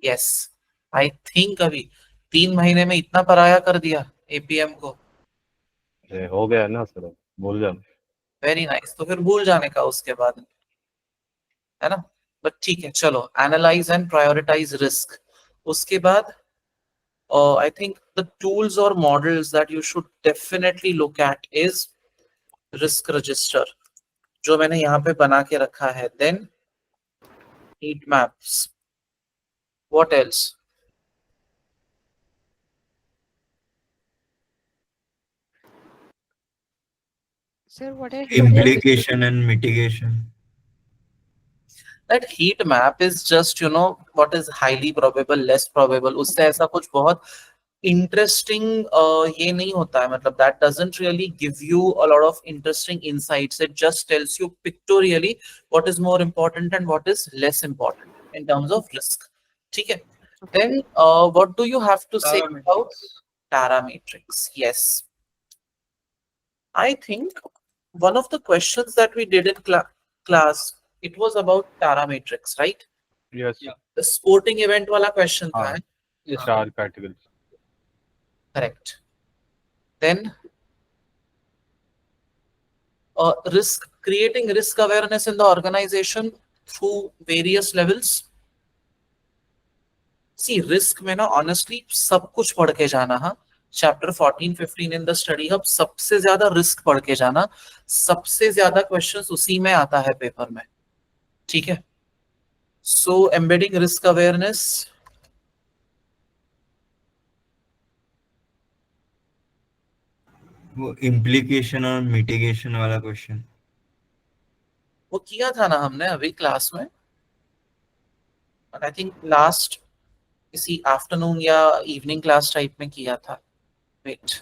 Yes. I think अभी 3 महीने में इतना पराया कर दिया. एपीएम को? अरे हो गया ना सर, भूल जा। वेरी नाइस, तो फिर भूल जाने का उसके बाद, है ना? बट ठीक है, चलो, एनालाइज एंड प्रायोरिटाइज रिस्क। उसके बाद I think the tools or models that you should definitely look at is risk register, जो मैंने यहाँ पे बना के रखा है. Then heat maps. What else? Sir, what are Implication and mitigation. That heat map is just, you know, what is highly probable, less probable. उससे ऐसा कुछ बहुत interesting ये नहीं होता है. मतलब that doesn't really give you a lot of interesting insights. It just tells you pictorially what is more important and what is less important in terms of risk. ठीक है? Then what do you have to say about parametrics? Yes. I think one of the questions that we did in class, it was about parametrics, right? Yes. The sporting event wala question tha. हाँ, 4 categories. Correct. Then creating risk awareness in the organization through various levels. See, risk में ना honestly सब कुछ पढ़ के जाना. हाँ, chapter 14-15 in the study hub, सबसे ज्यादा risk पढ़ के जाना, सबसे ज्यादा questions उसी में आता है पेपर में. ठीक है? So embedding risk awareness. वो implication और mitigation वाला question. वो किया था ना हमने अभी क्लास में. And I think last इसी आफ्टरनून या इवनिंग क्लास टाइप में किया था. वेट,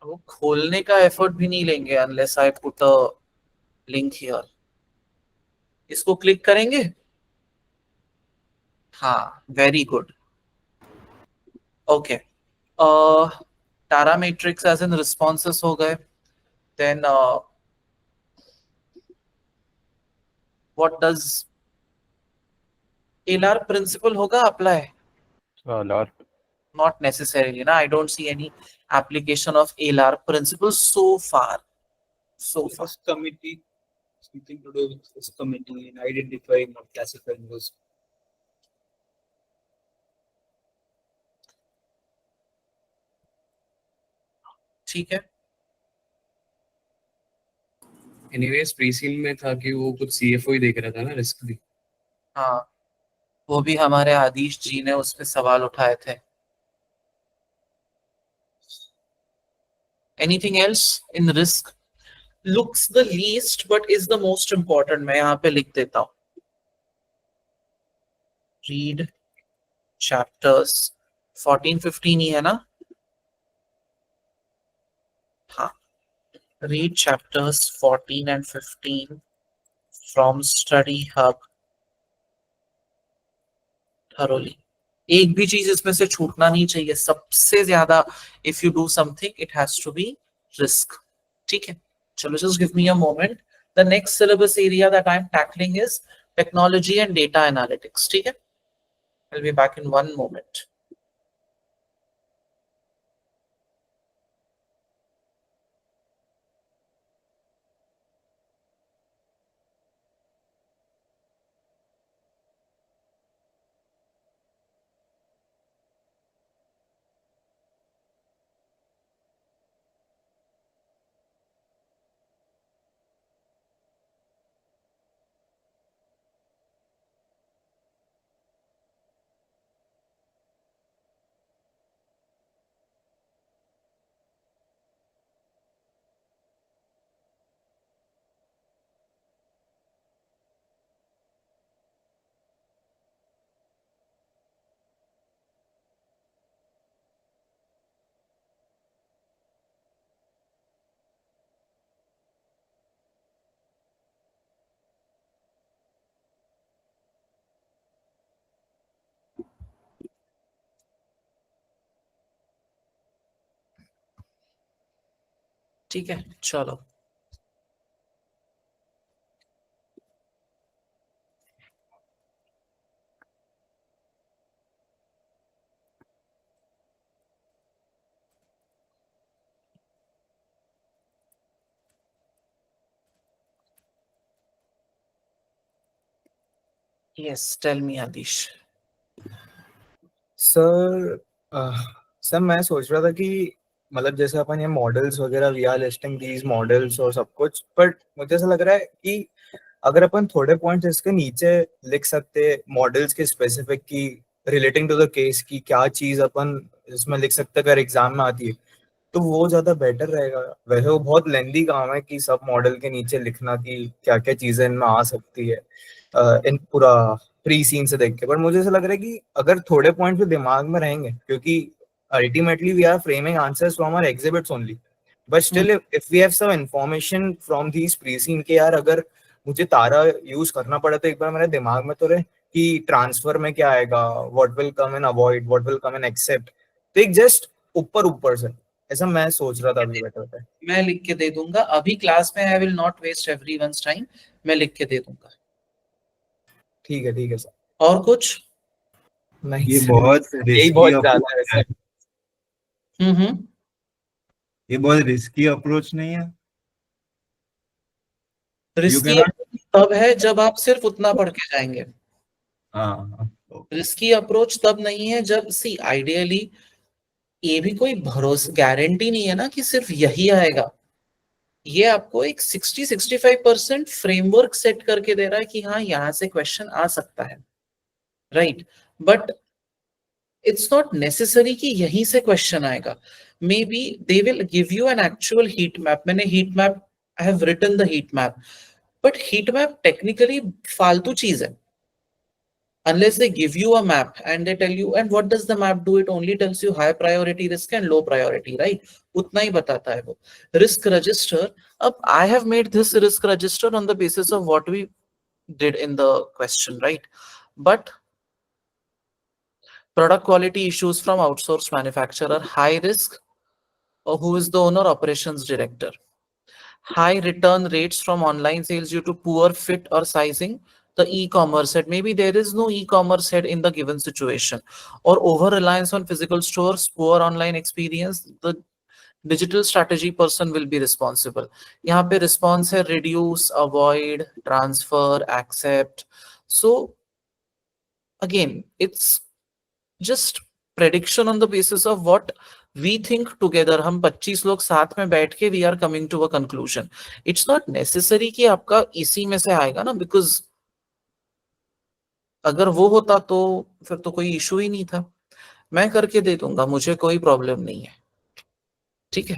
वो खोलने का एफर्ट भी नहीं लेंगे unless I put a link here. इसको क्लिक करेंगे. हाँ, very good. Okay, parametrics as in responses हो गए. Then what does LR principle होगा apply? Not necessarily, na. I don't see any application of ALR principles so far. Risk committee, something to do with risk committee and identifying or classifying risk. ठीक है. Anyways प्रीसीम में था कि वो कुछ CFO ही देख रहा था ना रिस्क भी. हाँ, वो भी हमारे आदिश जी ने उस पे सवाल उठाए थे. Anything else in risk? Looks the least but is the most important. मैं यहाँ पे लिख देता हूँ. Read chapters 14-15 ही है ना? हाँ. Read chapters 14 and 15 from study hub thoroughly. एक भी चीज इसमें से छूटना नहीं चाहिए. सबसे ज्यादा if you do something it has to be risk. ठीक है, चलो, just give me a moment. The next syllabus area that I'm tackling is technology and data analytics. ठीक है, I'll be back in one moment. ठीक है, चलो. Yes, tell me, Adish. Sir sir मैं सोच रहा था कि मतलब जैसे अपन ये मॉडल्स वगैरह we are listing these models और सब कुछ, बट मुझे ऐसा लग रहा है कि अगर अपन थोड़े पॉइंट्स इसके नीचे लिख सकते मॉडल्स के स्पेसिफिक की रिलेटिंग टू द केस की क्या चीज अपन इसमें लिख सकते अगर एग्जाम में आती है तो वो ज्यादा बेटर रहेगा। वैसे वो बहुत लेंदी काम है कि सब मॉडल के नीचे लिखना कि क्या क्या चीजें इनमें आ सकती है इन पूरा प्री सीन से देख के, पर मुझे ऐसा लग रहा है कि अगर थोड़े पॉइंट तो दिमाग में रहेंगे क्योंकि ultimately we are framing answers from our exhibits only, but still if we have some information from these pre seen के यार अगर मुझे तारा यूज करना पड़ा तो एक बार मेरे दिमाग में तो रहे कि ट्रांसफर में क्या आएगा, what will come in avoid, what will come in accept, तो एक जस्ट ऊपर ऊपर से ऐसा मैं सोच रहा था अभी बेटर होता है। मैं लिख के दे दूंगा अभी क्लास में, I will not waste everyone's time, मैं लिख के दे दूंगा। ठीक है सर। और कुछ? नहीं ये सर, बहुत यही रिस्की बहुत ज्यादा है अप्रोच है। सर। ये बहुत रिस्की अप्रोच नहीं है? यू रिस्की कैन तब है जब आप सिर्फ उतना पढ़ के जाएंगे। हाँ रिस्की अप्रोच तब नहीं है जब सी आइडियली ये भी कोई भरोसा गारंटी नहीं है ना कि सिर्फ यही आएगा। ये आपको एक 60-65% फ्रेमवर्क सेट करके दे रहा है कि हाँ यहाँ से क्वेश्चन आ सकता है, right? But it's not necessary कि यहीं से क्वेश्चन आएगा। Maybe they will give you an actual heat map. मैंने heat map, I have written the heat map, but heat map technically फालतू चीज है unless they give you a map and they tell you, and what does the map do? It only tells you high priority risk and low priority, right? उतना ही बताता है वो risk register. अब I have made this risk register on the basis of what we did in the question, right? But product quality issues from outsourced manufacturer, high risk, or who is the owner, operations director. High return rates from online sales due to poor fit or sizing, the e-commerce head. Maybe there is no e-commerce head in the given situation, or over reliance on physical stores, poor online experience. The digital strategy person will be responsible. यहाँ पे response है reduce, avoid, transfer, accept. So again, it's just prediction on the basis of what we think together. हम 25 लोग साथ में बैठ के we are coming to a conclusion. It's not necessary कि आपका इसी में से आएगा ना, because अगर वो होता तो फिर तो कोई इशू ही नहीं था। मैं करके दे दूंगा, मुझे कोई प्रॉब्लम नहीं है, ठीक है?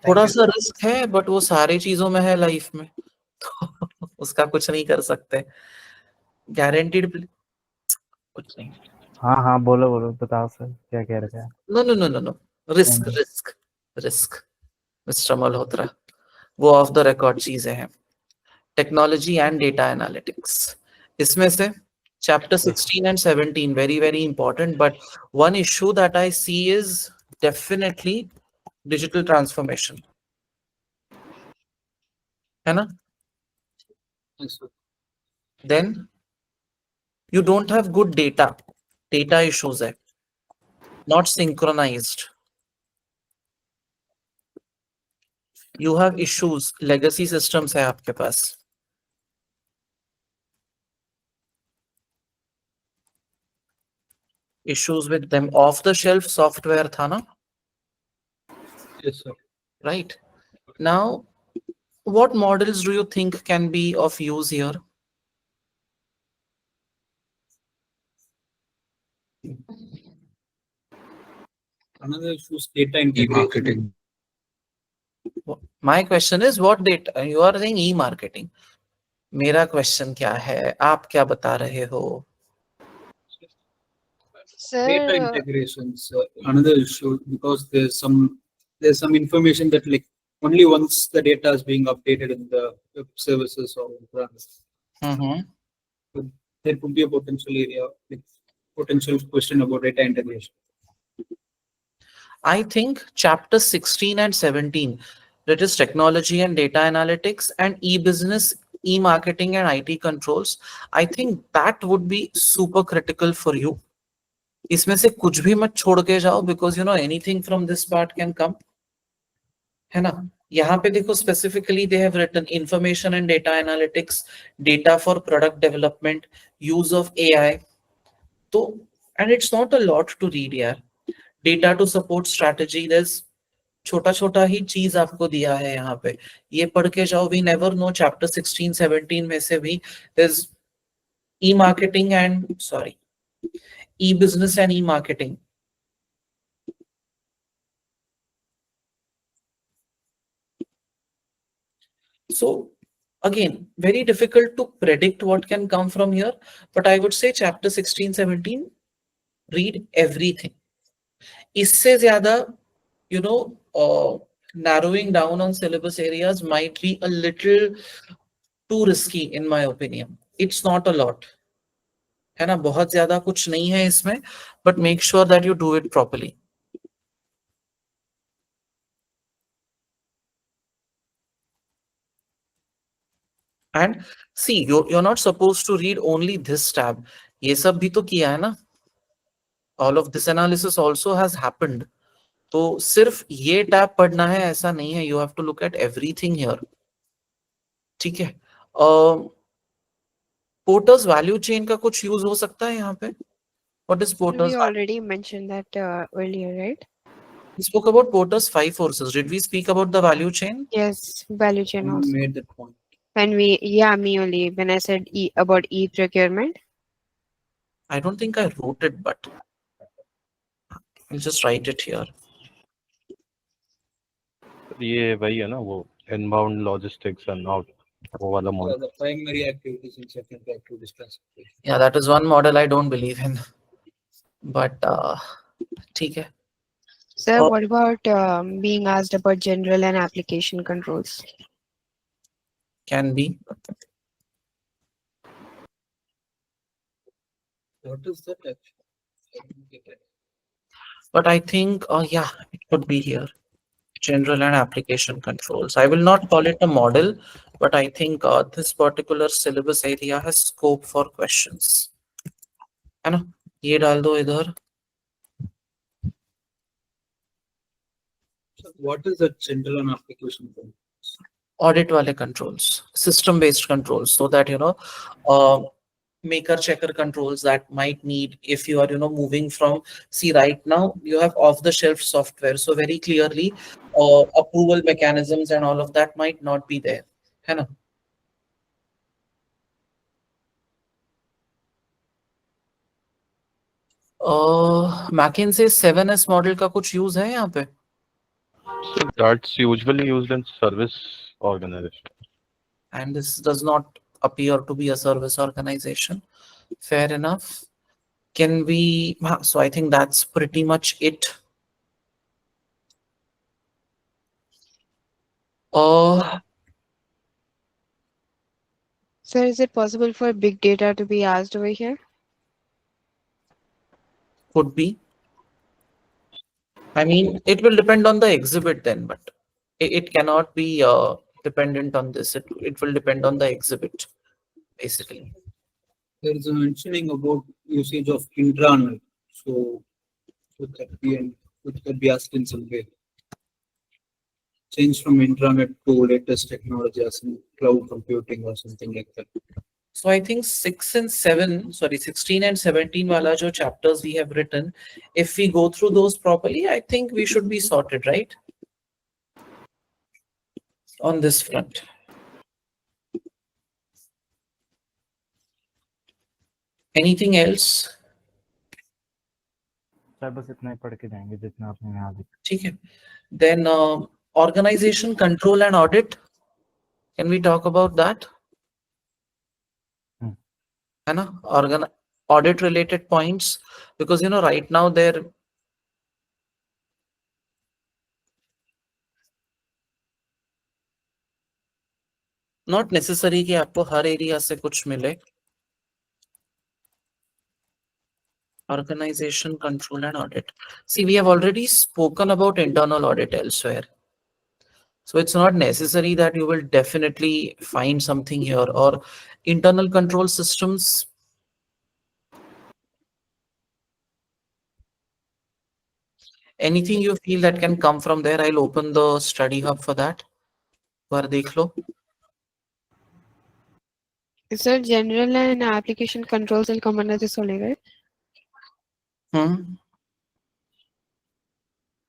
थोड़ा सा रिस्क है बट वो सारी चीजों में है लाइफ में, तो उसका कुछ नहीं कर सकते। गारंटीड कुछ नहीं। हाँ बोलो बोलो, बताओ सर क्या कह रहे थे आप? No, risk risk risk mister Malhotra, वो ऑफ द रिकॉर्ड चीजें हैं। टेक्नोलॉजी एंड डेटा एनालिटिक्स, इसमें से chapter 16 and 17 very important, but one issue that I see is definitely digital transformation, है ना? Then you don't have good data issues है, not synchronized. You have issues, legacy systems है आपके पास, issues with them. Off the shelf software था ना? Yes, sir. Right. Now, what models do you think can be of use here? Another issue is data integration. My question is what data? You are saying e-marketing. मेरा question क्या है, आप क्या बता रहे हो? Data Sir, integration is another issue because there's some information that like only once the data is being updated in the web services or brands. So there could be a potential area, like potential question about data integration. I think chapter 16 and 17, that is technology and data analytics and e-business, e-marketing and IT controls, I think that would be super critical for you. इसमें से कुछ भी मत छोड़ के जाओ, because you know anything from this part can come, है ना? यहाँ पे देखो specifically they have written information and data analytics, data for product development, use of AI. तो and it's not a lot to read यार. Data to support strategy. There's छोटा छोटा ही चीज आपको दिया है यहाँ पे, ये पढ़ के जाओ. वी नेवर नो चैप्टर 16-17 में से भी there's e-marketing and sorry e-business and e-marketing. So again, very difficult to predict what can come from here, but I would say chapter 16-17, read everything. इससे ज़्यादा, you know, narrowing down on syllabus areas might be a little too risky in my opinion. It's not a lot. है ना, बहुत ज़्यादा कुछ नहीं है इसमें, but make sure that you do it properly. And see, you're not supposed to read only this tab. ये सब भी तो किया है ना. All of this analysis also has happened. तो सिर्फ ये टैब पढ़ना है ऐसा नहीं है. You have to look at everything here. ठीक है. Porter's value chain का कुछ यूज हो सकता है यहाँ पे. What is Porter's? We already mentioned that earlier, right? We spoke about Porter's 5 forces. Did we speak about the value chain? Yes, value chain You also. made that point. And me only when I said about e-procurement. I don't think I wrote it, but I'll just write it here. ये वही है ना वो inbound logistics and out वो वाला model. The primary activities and secondary activities classification. Yeah, that is one model I don't believe in. But ठीक है. Sir, what about being asked about general and application controls? Can be. What is that actually? I didn't get it. But I think, yeah, it could be here. General and application controls. I will not call it a model, but I think this particular syllabus area has scope for questions. है ना? ये डाल दो इधर. So what is the general and application controls? Audit wale controls, system based controls, so that maker checker controls that might need if you are moving from, see, right now you have off the shelf software, so very clearly approval mechanisms and all of that might not be there, है ना? McKinsey 7S model का कुछ use है यहाँ पे? So that's usually used in service organization. And this does not appear to be a service organization. Fair enough. Can we, so I think that's pretty much it. Sir, is it possible for big data to be asked over here? Could be. I mean, it will depend on the exhibit then, but it cannot be dependent on this. It will depend on the exhibit, basically. There is a mentioning about usage of intranet. So would that be asked in some way? Change from intranet to latest technology as in cloud computing or something like that. So I think 16 and 17 wala jo chapters we have written, if we go through those properly, I think we should be sorted, right? On this front. Anything else? Sir बस इतना ही पढ़ के जाएंगे जितना आपने यहाँ लिखा. ठीक है. Then organization control and audit. Can we talk about that? है ना? Audit related points, because right now they're not necessary कि आपको हर एरिया से कुछ मिले. Organization control and audit. See, we have already spoken about internal audit elsewhere. So it's not necessary that you will definitely find something here, or internal control systems. Anything you feel that can come from there, I'll open the study hub for that. बार देख लो. Sir, general and application controls will come under this only, right?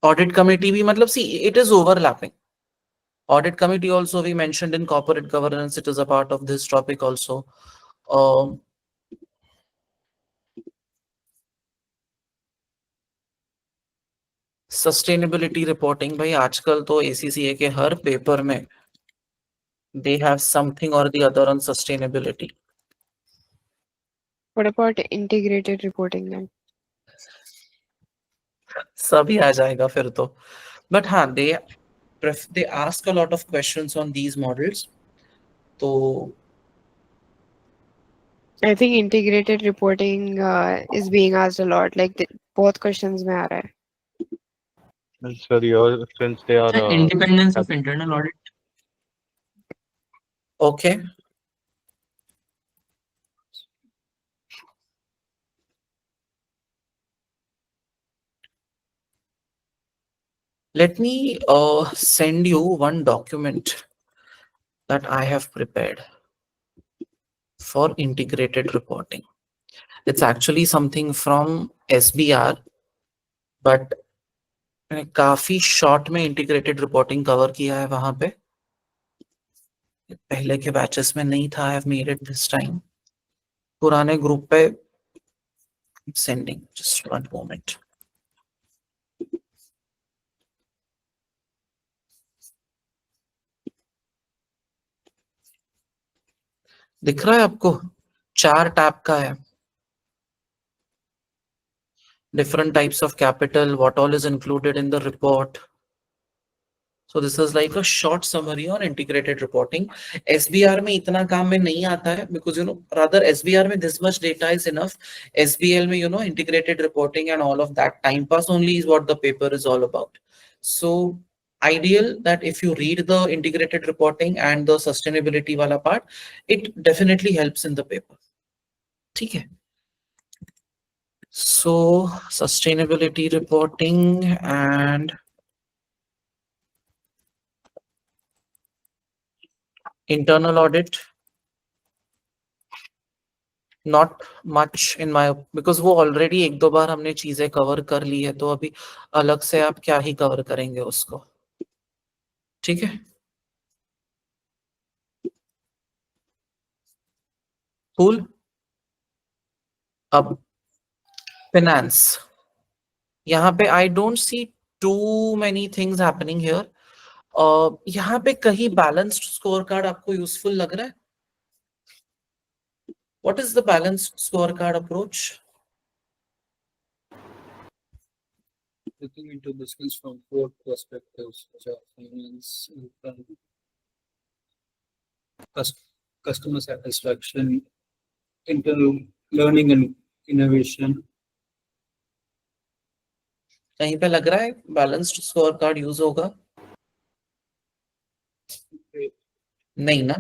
Audit committee भी मतलब, see, it is overlapping. Audit committee also we mentioned in corporate governance. It is a part of this topic also. Sustainability reporting, भाई आजकल तो ACCA के हर paper में they have something or the other on sustainability. What about integrated reporting then? सभी आ जाएगा फिर तो. But हाँ, they ask a lot of questions on these models. तो I think integrated reporting is being asked a lot. Like both questions में आ रहा है. Sir, since they are independence of internal audit. okay. Let me send you one document that I have prepared for integrated reporting. It's actually something from SBR, but मैंने काफी short में integrated reporting cover किया है वहां पे. पहले के batches में नहीं था. I have made it this time. पुराने ग्रुप पे सेंडिंग. Just one moment. दिख रहा है आपको? 4 टैब का है. Different types of capital, what all is included in the report. So this is like a short summary on integrated reporting. SBR में इतना काम में नहीं आता है because rather SBR में this much data is enough. SBL में integrated reporting and all of that time pass only is what the paper is all about. So ideal that if you read the integrated reporting and the sustainability wala part, it definitely helps in the paper. ठीक है. So sustainability reporting and internal audit, not much in my, because वो already एक दो बार हमने चीजें cover कर ली है, तो अभी अलग से आप क्या ही cover करेंगे उसको. ठीक है. Cool. अब finance. यहाँ पे I don't see too many things happening here. यहाँ पे कहीं balanced scorecard आपको useful लग रहा है? What is the balanced scorecard approach? Looking into business from 4 perspectives, which are finance, customer satisfaction, internal learning and innovation. कहीं पे लग रहा है balanced scorecard use होगा? नहीं ना?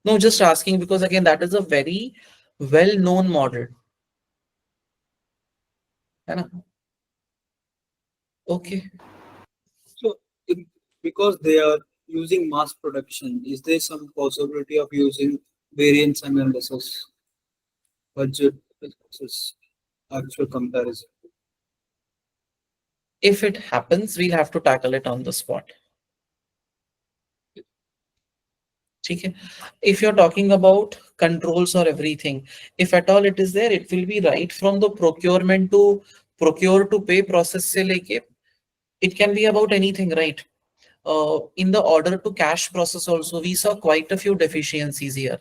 No, just asking because again that is a very well-known model. है ना? Okay. So, because they are using mass production, is there some possibility of using variance analysis, budget versus actual comparison? If it happens, we'll have to tackle it on the spot. ठीक है. If you're talking about controls or everything, if at all it is there, it will be right from the procurement to procure to pay process से लेके, it can be about anything, right? In the order to cash process also, we saw quite a few deficiencies here.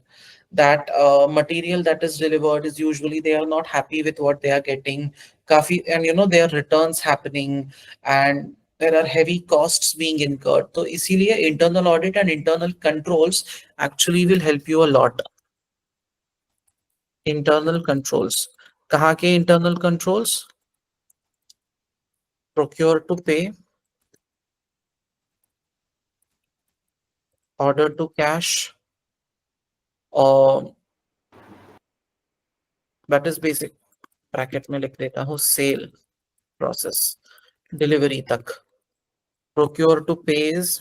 That material that is delivered is usually they are not happy with what they are getting. Kafi, and there are returns happening and there are heavy costs being incurred. So इसीलिए internal audit and internal controls actually will help you a lot. Internal controls. कहाँ के internal controls? Procure to pay, order to cash, or that is basic. Bracket में लिख देता हूँ cell process delivery तक. Procure to page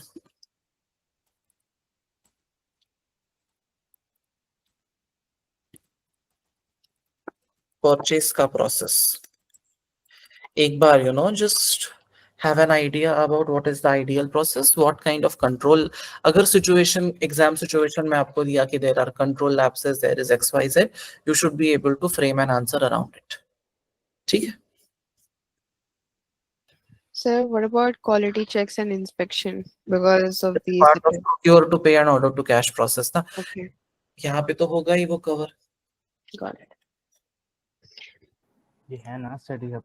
purchase का process एक बार just have an idea about what is the ideal process, what kind of control. अगर situation exam situation में आपको दिया कि there are control lapses, there is XYZ, you should be able to frame an answer around it. ठीक है? Sir, what about quality checks and inspection because of these? Part of procure to pay and order to cash process ना. Okay, यहाँ पे तो होगा ही वो cover. got it. ये है ना study hub?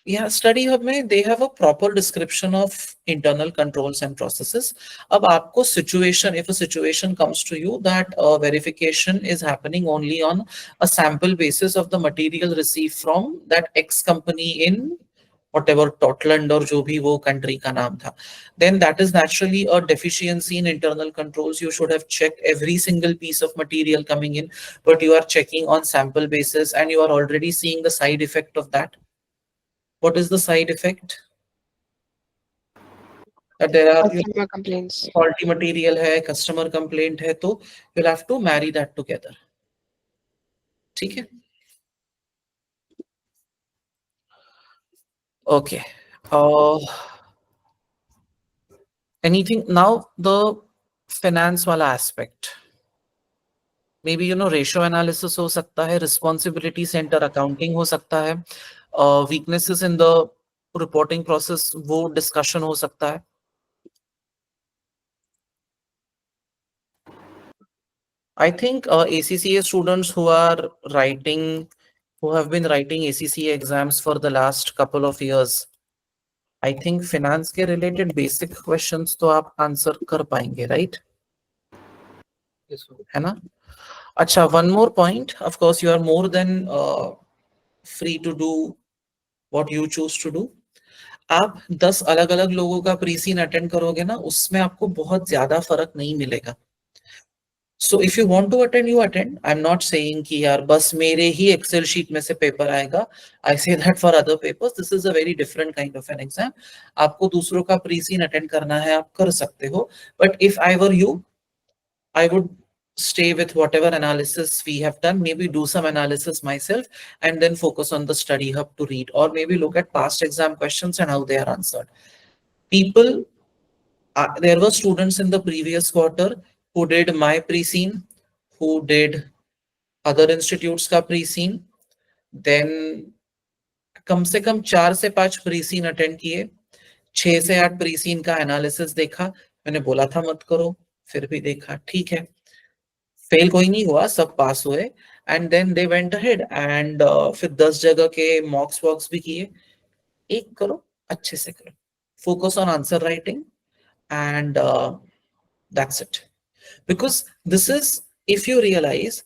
Yeah, study hub में they have a proper description of internal controls and processes. अब आपको situation, if a situation comes to you that verification is happening only on a sample basis of the material received from that X company in whatever Totland or जो भी वो country का नाम था, then that is naturally a deficiency in internal controls. You should have checked every single piece of material coming in, but you are checking on sample basis and you are already seeing the side effect of that. What is the side effect? That there are Customer complaints. faulty material है, customer complaint है, तो you'll have to marry that together. ठीक है? Okay. Anything now, the finance वाला aspect. Maybe ratio analysis हो सकता है, responsibility center accounting हो सकता है, weaknesses in the reporting process वो discussion हो सकता है. I think ACCA students who have been writing ACCA exams for the last couple of years, I think finance के related basic questions तो आप answer कर पाएंगे, right? Yes, sir. है ना? अच्छा, one more point. Of course, you are more than free to do what you choose to do. आप 10 अलग-अलग लोगों का pre-scene attend करोगे ना, उसमें आपको बहुत ज्यादा फर्क नहीं मिलेगा. So if you want to attend, you attend. I'm not saying कि यार बस मेरे ही Excel sheet में से पेपर आएगा. I say that for other papers. This is a very different kind of an exam. आपको दूसरों का pre-scene attend करना है, आप कर सकते हो. But if I were you, I would stay with whatever analysis we have done. Maybe do some analysis myself and then focus on the study hub to read, or maybe look at past exam questions and how they are answered. People, there were students in the previous quarter who did my pre-scene, who did other institutes का pre-scene, then कम से कम 4 से 5 pre-scene attend किए, 6 से 8 pre-scene का analysis देखा. मैंने बोला था मत करो, फिर भी देखा, ठीक है. फेल कोई नहीं हुआ, सब पास हुए. And then they went ahead and फिर 10 जगह के mocks वॉक्स भी किए. एक करो, अच्छे से करो. Focus on answer writing and that's it. Because this is, if you realize,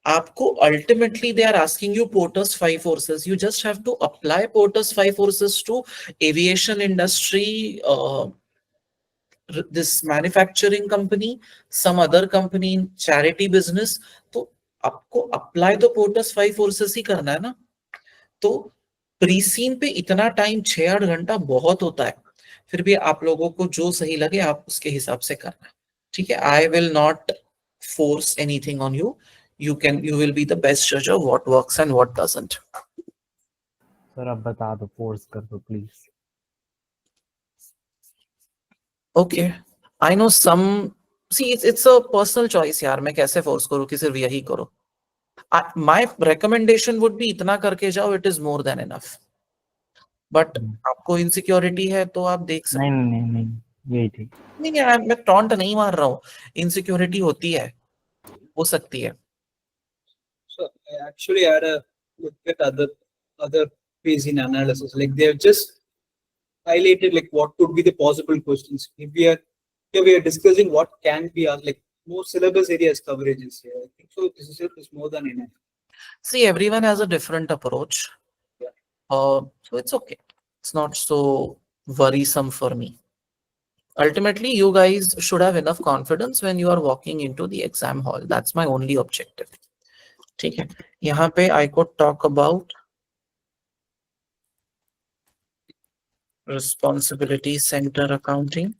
आपको ultimately they are asking you Porter's 5 forces. You just have to apply Porter's 5 forces to aviation industry, this manufacturing company, some other company in charity business. तो आपको apply तो Porter's 5 forces ही करना है ना. तो pre-scene पे इतना टाइम 6-8 घंटा बहुत होता है. फिर भी आप लोगों को जो सही लगे आप उसके हिसाब से करना. ठीक है? I will not force anything on you. You will be the best judge of what works and what doesn't. Sir अब बता दो, फोर्स कर दो please. Okay. I know some. See, it's a personal choice यार. मैं कैसे force करूँ कि सिर्फ यही करो. My recommendation would be इतना करके जाओ. It is more than enough. But आपको insecurity है तो आप देख सकते. नहीं यही ठीक. नहीं, मैं टॉन्ट नहीं मार रहा हूँ. Insecurity होती है, हो सकती है. So I actually had a look at other phase in analysis. Like they have just highlighted like what could be the possible questions. If we are discussing what can be like more syllabus areas coverages here. I think so. This is more than enough. See, everyone has a different approach. Yeah. So it's okay. It's not so worrisome for me. Ultimately, you guys should have enough confidence when you are walking into the exam hall. That's my only objective. ठीक है? यहाँ पे I could talk about responsibility center accounting.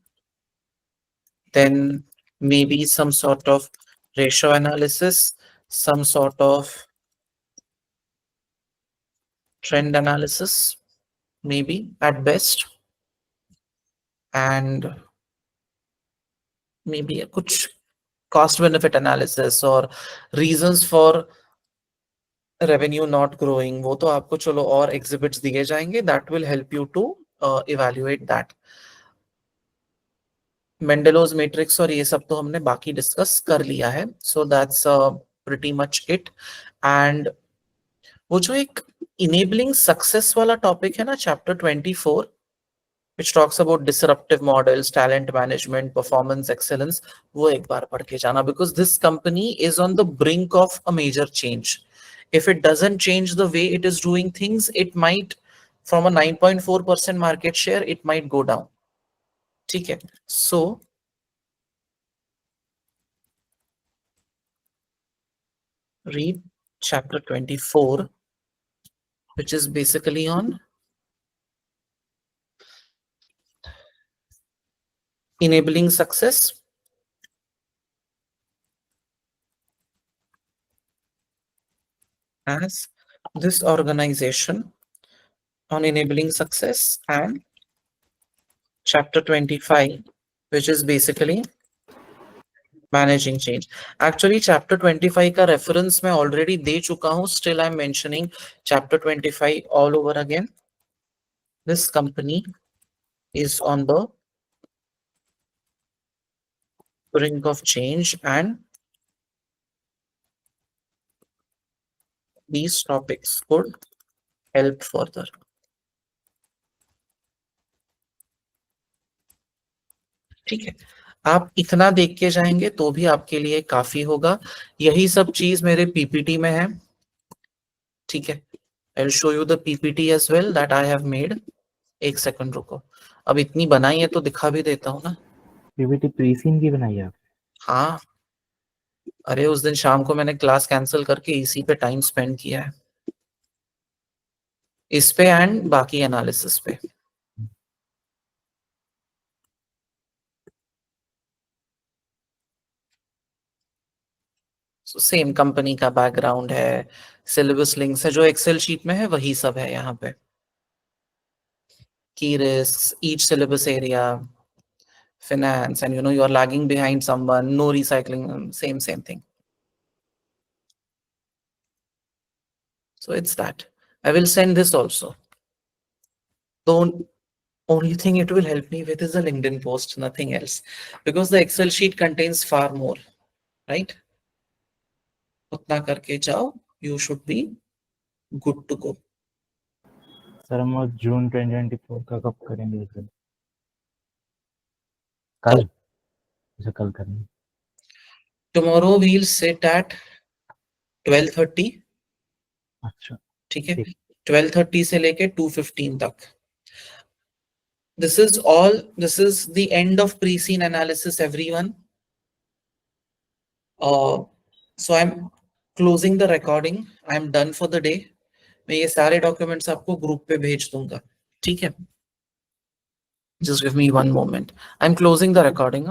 Then maybe some sort of ratio analysis, some sort of trend analysis, maybe at best, and maybe a kuch cost benefit analysis or reasons for revenue not growing. वो तो आपको चलो और exhibits दिए जाएंगे, that will help you to evaluate that. Mendelow's matrix और ये सब तो हमने बाकी डिस्कस कर लिया है. So that's pretty much it. And वो जो एक enabling success वाला टॉपिक है ना, chapter 24, which talks about disruptive models, talent management, performance excellence, वो एक बार पढ़ के जाना, because this company is on the brink of a major change. If it doesn't change the way it is doing things, it might, from a 9.4% market share, it might go down. ठीक है. So read chapter 24, which is basically on enabling success, as this organization on enabling success, and chapter 25, which is basically managing change. Actually chapter 25 का reference मैं already दे चुका हूँ, still I'm mentioning chapter 25 all over again. This company is on the brink of change and these topics could help further. ठीक है. आप इतना देख के जाएंगे तो भी आपके लिए काफी होगा. यही सब चीज मेरे पीपीटी में है. ठीक है. I'll show you the PPT as well that I have made. एक सेकंड रुको. अब इतनी बनाई है तो दिखा भी देता हूँ ना. पीपीटी प्रीसीन की बनाई है आप? हाँ. अरे उस दिन शाम को मैंने क्लास कैंसिल करके इसी पे टाइम स्पेंड किया है, इस पे एंड बाकी एनालिसिस पे. सेम कंपनी का बैकग्राउंड है, सिलेबस लिंक्स है, जो एक्सेल शीट में है वही सब है यहाँ पे. की risk, each syllabus area, finance, and you are lagging behind someone, no recycling, same thing. So it's that. I will send this also. The only thing it will help me with is a LinkedIn post, nothing else, because the Excel sheet contains far more, right? उतना करके जाओ, you should be good to go. Sir हम जून 2024 का कब करेंगे sir? कल? अच्छा कल करेंगे. Tomorrow we'll sit at 12:30. अच्छा ठीक है. 12:30 से लेके 2:15 तक. This is the end of pre-scene analysis, everyone. So I'm closing the recording. I'm done for the day. मैं ये सारे documents आपको group पे भेज दूंगा. ठीक है. Just give me one moment. I'm closing the recording.